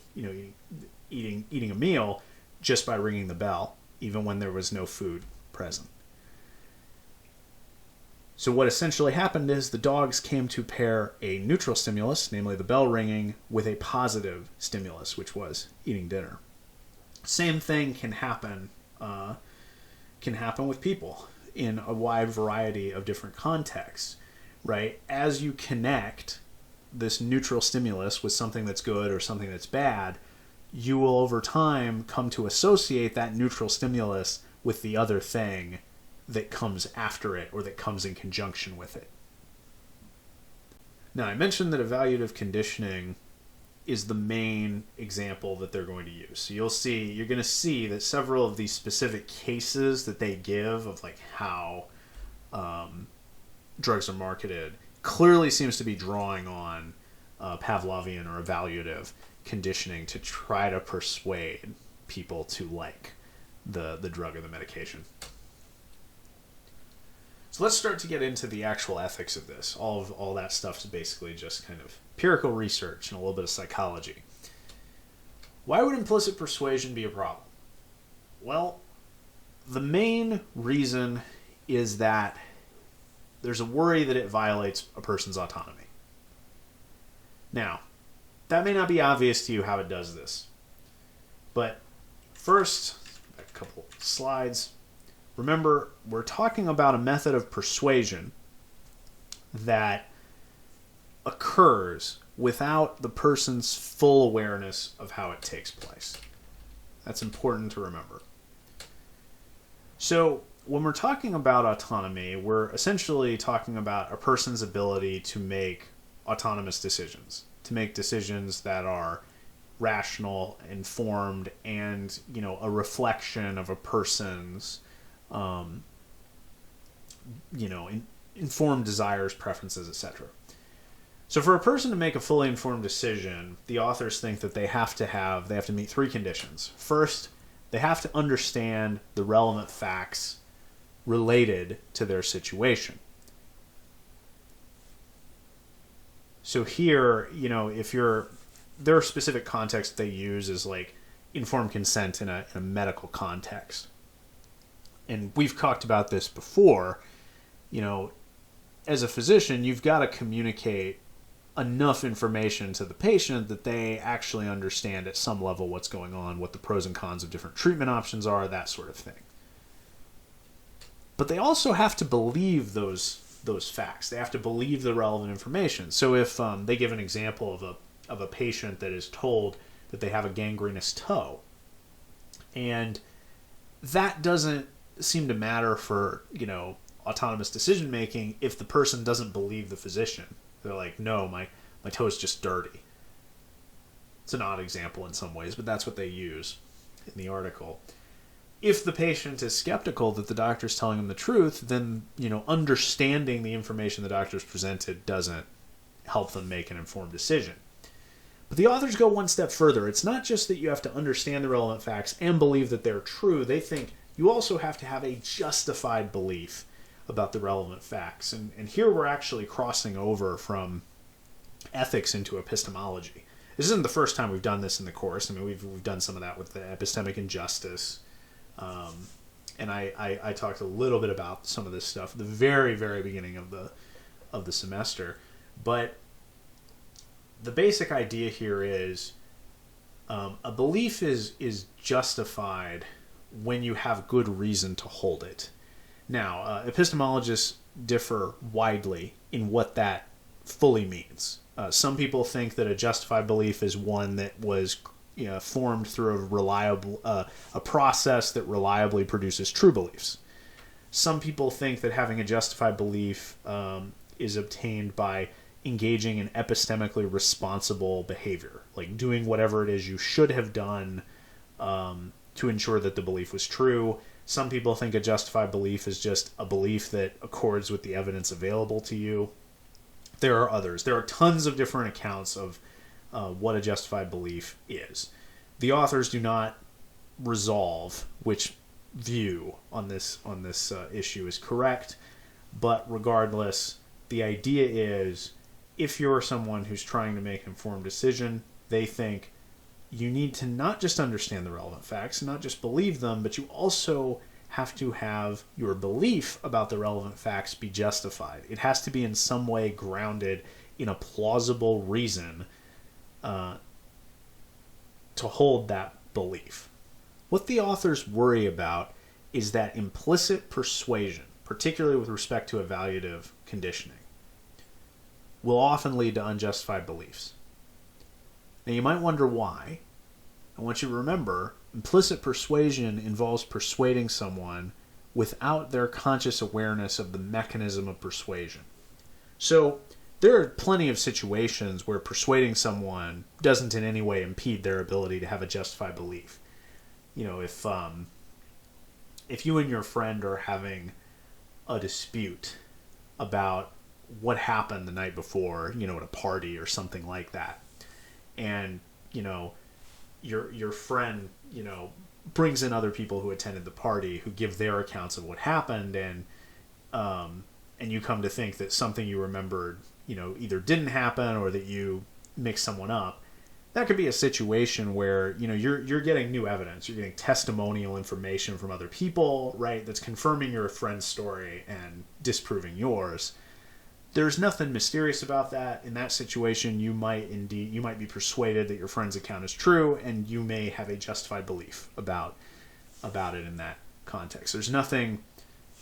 eating a meal just by ringing the bell, even when there was no food present. So what essentially happened is the dogs came to pair a neutral stimulus, namely the bell ringing, with a positive stimulus, which was eating dinner. Same thing can happen with people in a wide variety of different contexts, right? As you connect this neutral stimulus with something that's good or something that's bad, you will over time come to associate that neutral stimulus with the other thing that comes after it or that comes in conjunction with it. Now, I mentioned that evaluative conditioning is the main example that they're going to use. So you're going to see that several of these specific cases that they give of like how drugs are marketed clearly seems to be drawing on Pavlovian or evaluative conditioning to try to persuade people to like the drug or the medication. So let's start to get into the actual ethics of this. All that stuff is basically just kind of empirical research and a little bit of psychology. Why would implicit persuasion be a problem? Well, the main reason is that there's a worry that it violates a person's autonomy. Now, that may not be obvious to you how it does this. But first, a couple slides. Remember, we're talking about a method of persuasion that occurs without the person's full awareness of how it takes place. That's important to remember. So, when we're talking about autonomy, we're essentially talking about a person's ability to make autonomous decisions, to make decisions that are rational, informed, and, a reflection of a person's, informed desires, preferences, etc. So for a person to make a fully informed decision, the authors think that they have to meet three conditions. First, they have to understand the relevant facts related to their situation. So here, there are specific contexts they use as like informed consent in a medical context. And we've talked about this before. As a physician, you've got to communicate enough information to the patient that they actually understand at some level what's going on, what the pros and cons of different treatment options are, that sort of thing. But they also have to believe those facts. They have to believe the relevant information. So if they give an example of a patient that is told that they have a gangrenous toe, and that doesn't seem to matter for, autonomous decision making if the person doesn't believe the physician. They're like, no, my toe is just dirty. It's an odd example in some ways, but that's what they use in the article. If the patient is skeptical that the doctor's telling them the truth, then, understanding the information the doctor's presented doesn't help them make an informed decision. But the authors go one step further. It's not just that you have to understand the relevant facts and believe that they're true. They think you also have to have a justified belief about the relevant facts. And here we're actually crossing over from ethics into epistemology. This isn't the first time we've done this in the course. I mean, we've done some of that with the epistemic injustice. And I talked a little bit about some of this stuff at the very, very beginning of the semester. But the basic idea here is a belief is justified when you have good reason to hold it. Now, epistemologists differ widely in what that fully means. Some people think that a justified belief is one that was formed through a process that reliably produces true beliefs. Some people think that having a justified belief is obtained by engaging in epistemically responsible behavior, like doing whatever it is you should have done to ensure that the belief was true. Some people think a justified belief is just a belief that accords with the evidence available to you. There are others. There are tons of different accounts of what a justified belief is. The authors do not resolve which view on this issue is correct, but regardless, the idea is if you're someone who's trying to make an informed decision, they think you need to not just understand the relevant facts, not just believe them, but you also have to have your belief about the relevant facts be justified. It has to be in some way grounded in a plausible reason to hold that belief. What the authors worry about is that implicit persuasion, particularly with respect to evaluative conditioning, will often lead to unjustified beliefs. Now you might wonder why. I want you to remember, implicit persuasion involves persuading someone without their conscious awareness of the mechanism of persuasion. So there are plenty of situations where persuading someone doesn't in any way impede their ability to have a justified belief. If you and your friend are having a dispute about what happened the night before, at a party or something like that, and your friend brings in other people who attended the party who give their accounts of what happened, and you come to think that something you remembered either didn't happen or that you mixed someone up. that could be a situation where, you know, you're getting new evidence, you're getting testimonial information from other people, right? That's confirming your friend's story and disproving yours. There's nothing mysterious about that. In that situation, you might be persuaded that your friend's account is true, and you may have a justified belief about it in that context. There's nothing.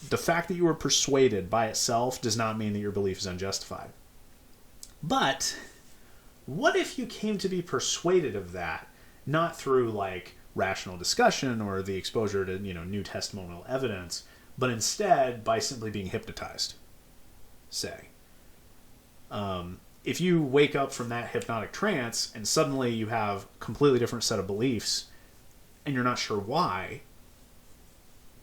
The fact that you were persuaded by itself does not mean that your belief is unjustified. But what if you came to be persuaded of that, not through like rational discussion or the exposure to, you know, new testimonial evidence, but instead by simply being hypnotized, say? If you wake up from that hypnotic trance and suddenly you have a completely different set of beliefs and you're not sure why,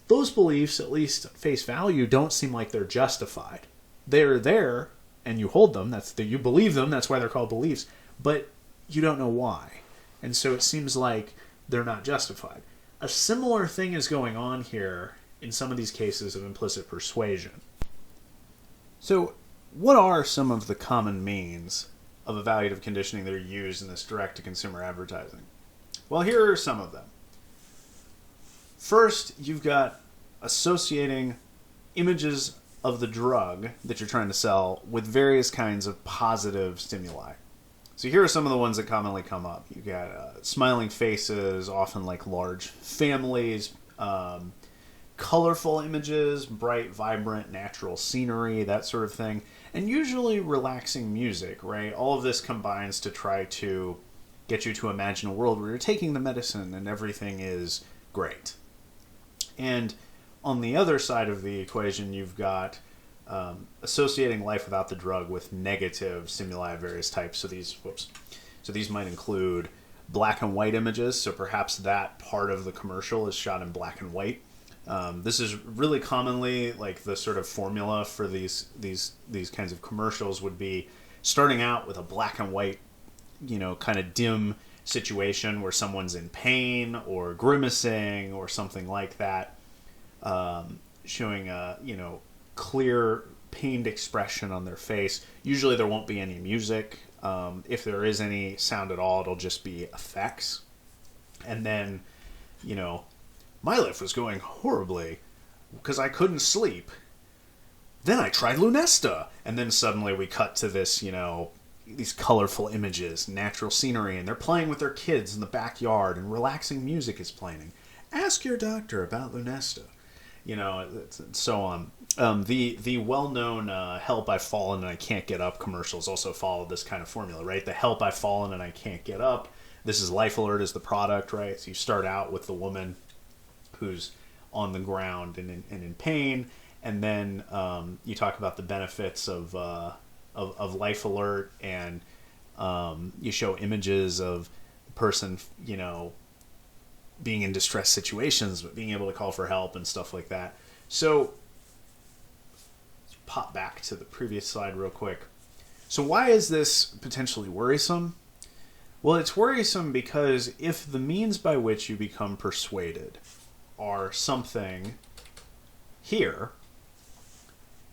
those beliefs, at least at face value, don't seem like they're justified. They're there and you hold them. You believe them. That's why they're called beliefs. But you don't know why. And so it seems like they're not justified. A similar thing is going on here in some of these cases of implicit persuasion. So what are some of the common means of evaluative conditioning that are used in this direct-to-consumer advertising? Well, here are some of them. First, you've got associating images of the drug that you're trying to sell with various kinds of positive stimuli. So here are some of the ones that commonly come up. You got smiling faces, often like large families, colorful images, bright, vibrant, natural scenery, that sort of thing, and usually relaxing music, right? All of this combines to try to get you to imagine a world where you're taking the medicine and everything is great. And on the other side of the equation, you've got associating life without the drug with negative stimuli of various types. So these might include black and white images. So perhaps that part of the commercial is shot in black and white. This is really commonly like the sort of formula for these kinds of commercials would be starting out with a black and white, you know, kind of dim situation where someone's in pain or grimacing or something like that, showing a, you know, clear pained expression on their face. Usually there won't be any music. If there is any sound at all, it'll just be effects. And then, you know, my life was going horribly because I couldn't sleep. Then I tried Lunesta. And then suddenly we cut to this, you know, these colorful images, natural scenery, and they're playing with their kids in the backyard, and relaxing music is playing. Ask your doctor about Lunesta. You know, and so on. The well-known Help I've Fallen and I Can't Get Up commercials also follow this kind of formula, right? The Help I've Fallen and I Can't Get Up. This is Life Alert as the product, right? So you start out with the woman who's on the ground and in pain, and then you talk about the benefits of Life Alert, and you show images of the person, you know, being in distress situations, but being able to call for help and stuff like that. So pop back to the previous slide real quick. So why is this potentially worrisome? Well, it's worrisome because if the means by which you become persuaded are something here,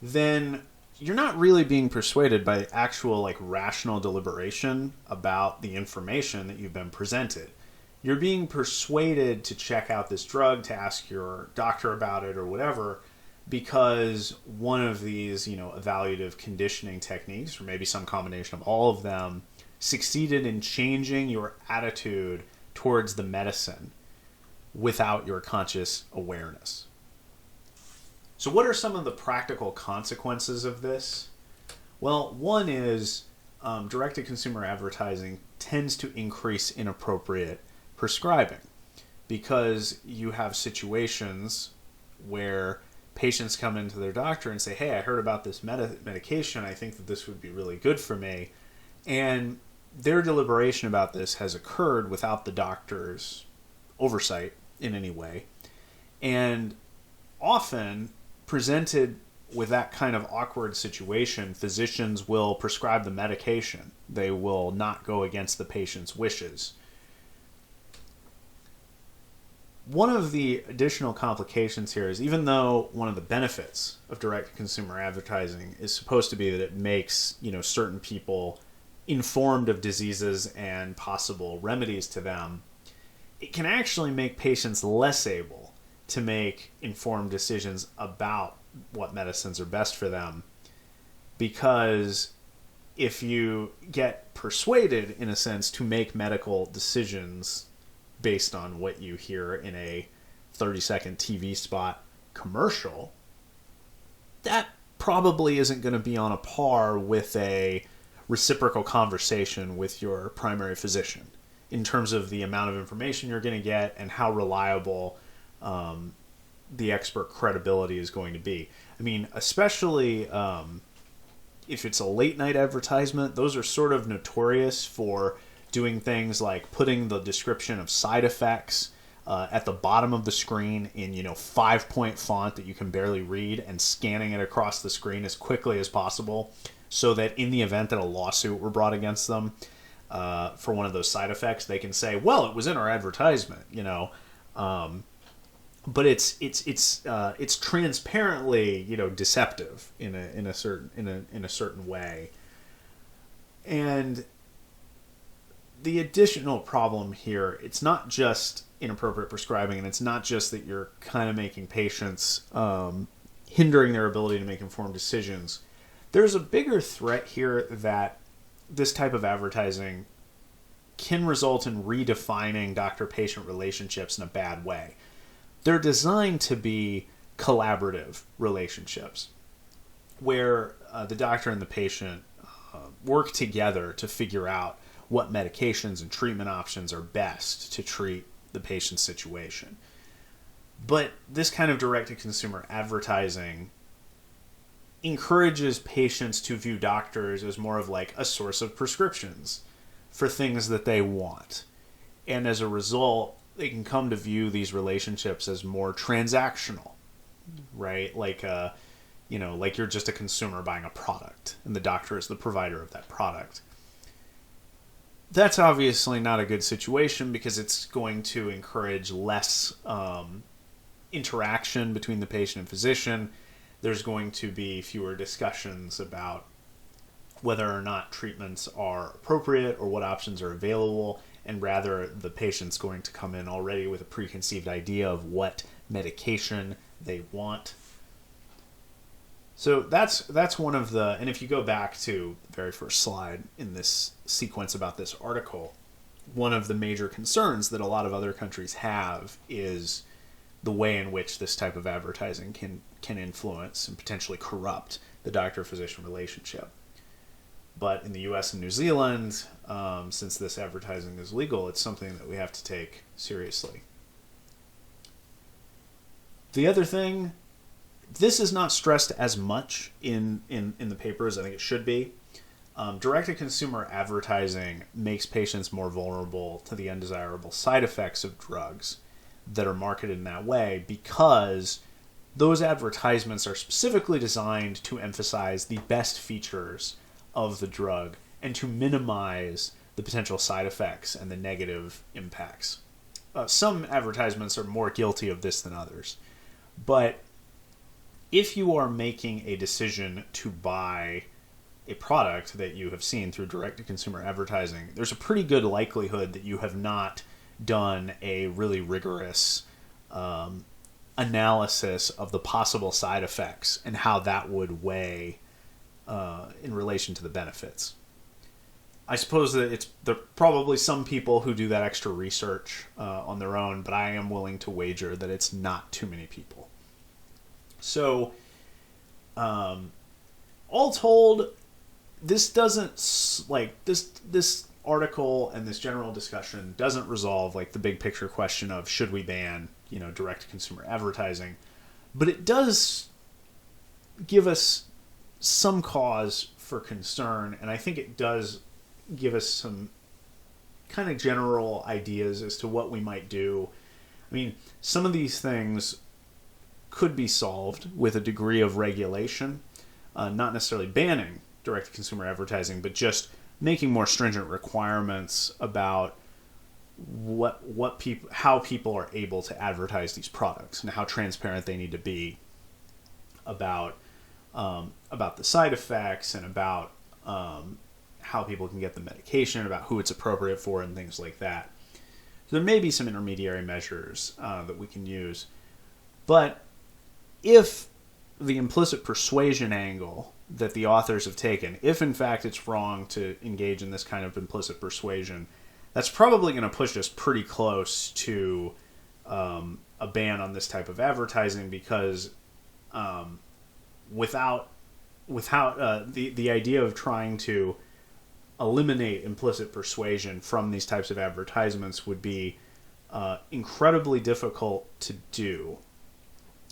then you're not really being persuaded by actual like rational deliberation about the information that you've been presented. You're being persuaded to check out this drug, to ask your doctor about it or whatever, because one of these, you know, evaluative conditioning techniques, or maybe some combination of all of them, succeeded in changing your attitude towards the medicine without your conscious awareness. So what are some of the practical consequences of this? Well, one is direct-to-consumer advertising tends to increase inappropriate prescribing, because you have situations where patients come into their doctor and say, hey, I heard about this medication. I think that this would be really good for me. And their deliberation about this has occurred without the doctor's oversight in any way. And often, presented with that kind of awkward situation, physicians will prescribe the medication. They will not go against the patient's wishes. One of the additional complications here is, even though one of the benefits of direct-to-consumer advertising is supposed to be that it makes, you know, certain people informed of diseases and possible remedies to them, it can actually make patients less able to make informed decisions about what medicines are best for them. Because if you get persuaded, in a sense, to make medical decisions based on what you hear in a 30-second TV spot commercial, that probably isn't going to be on a par with a reciprocal conversation with your primary physician in terms of the amount of information you're going to get and how reliable the expert credibility is going to be. I mean, especially if it's a late night advertisement, those are sort of notorious for doing things like putting the description of side effects at the bottom of the screen in 5-point font that you can barely read, and scanning it across the screen as quickly as possible, so that in the event that a lawsuit were brought against them for one of those side effects, they can say, "Well, it was in our advertisement," But it's transparently deceptive in a certain way. And the additional problem here, it's not just inappropriate prescribing, and it's not just that you're kind of making patients hindering their ability to make informed decisions. There's a bigger threat here that this type of advertising can result in redefining doctor-patient relationships in a bad way. They're designed to be collaborative relationships where the doctor and the patient work together to figure out what medications and treatment options are best to treat the patient's situation. But this kind of direct-to-consumer advertising encourages patients to view doctors as more of like a source of prescriptions for things that they want. And as a result, they can come to view these relationships as more transactional, right? Like you're just a consumer buying a product, and the doctor is the provider of that product. That's obviously not a good situation, because it's going to encourage less interaction between the patient and physician. There's going to be fewer discussions about whether or not treatments are appropriate or what options are available, and rather the patient's going to come in already with a preconceived idea of what medication they want. So that's one of the, and if you go back to the very first slide in this sequence about this article, one of the major concerns that a lot of other countries have is the way in which this type of advertising can influence and potentially corrupt the doctor-physician relationship. But in the US and New Zealand, since this advertising is legal, it's something that we have to take seriously. The other thing, this is not stressed as much in the paper as I think it should be. Direct-to-consumer advertising makes patients more vulnerable to the undesirable side effects of drugs that are marketed in that way, because those advertisements are specifically designed to emphasize the best features of the drug and to minimize the potential side effects and the negative impacts. Some advertisements are more guilty of this than others. But if you are making a decision to buy a product that you have seen through direct-to-consumer advertising, there's a pretty good likelihood that you have not done a really rigorous analysis of the possible side effects and how that would weigh in relation to the benefits. I suppose that there are probably some people who do that extra research on their own, but I am willing to wager that it's not too many people. So, all told, this doesn't, like, this article and this general discussion doesn't resolve, like, the big picture question of should we ban, direct-to-consumer advertising, but it does give us some cause for concern, and I think it does give us some kind of general ideas as to what we might do. I mean, some of these things could be solved with a degree of regulation, not necessarily banning direct-to-consumer advertising, but just making more stringent requirements about how people are able to advertise these products and how transparent they need to be about the side effects and about how people can get the medication, about who it's appropriate for, and things like that. So there may be some intermediary measures that we can use. But if the implicit persuasion angle that the authors have taken, if in fact it's wrong to engage in this kind of implicit persuasion, that's probably going to push us pretty close to a ban on this type of advertising, because without the idea of trying to eliminate implicit persuasion from these types of advertisements would be incredibly difficult to do,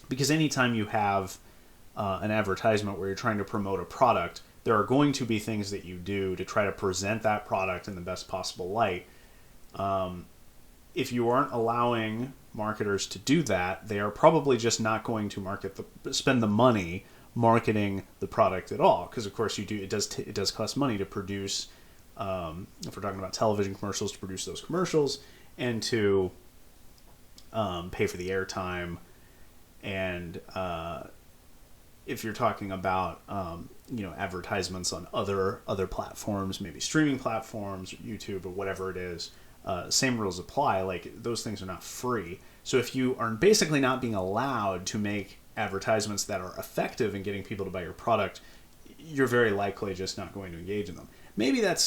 because anytime you have an advertisement where you're trying to promote a product, there are going to be things that you do to try to present that product in the best possible light. If you aren't allowing marketers to do that, they are probably just not going to spend the money marketing the product at all, because of course it does cost money to produce, if we're talking about television commercials, to produce those commercials, and to pay for the airtime, and if you're talking about advertisements on other platforms, maybe streaming platforms, or YouTube, or whatever it is, same rules apply. Like, those things are not free. So if you are basically not being allowed to make advertisements that are effective in getting people to buy your product, you're very likely just not going to engage in them. Maybe that's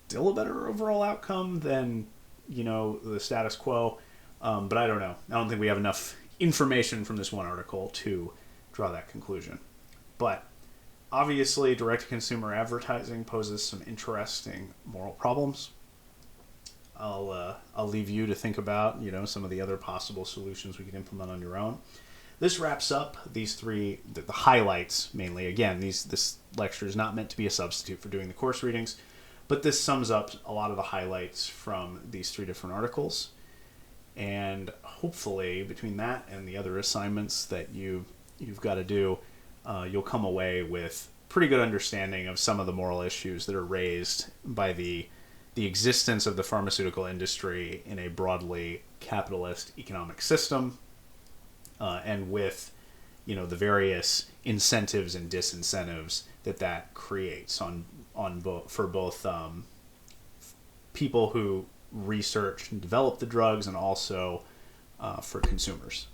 still a better overall outcome than the status quo, but I don't know. I don't think we have enough information from this one article to draw that conclusion. But obviously, direct-to-consumer advertising poses some interesting moral problems. I'll leave you to think about some of the other possible solutions we can implement on your own. This wraps up these three, the highlights mainly. Again, this lecture is not meant to be a substitute for doing the course readings, but this sums up a lot of the highlights from these three different articles. And hopefully, between that and the other assignments that you've got to do, you'll come away with pretty good understanding of some of the moral issues that are raised by the existence of the pharmaceutical industry in a broadly capitalist economic system, and with the various incentives and disincentives that creates for both people who research and develop the drugs, and also for consumers.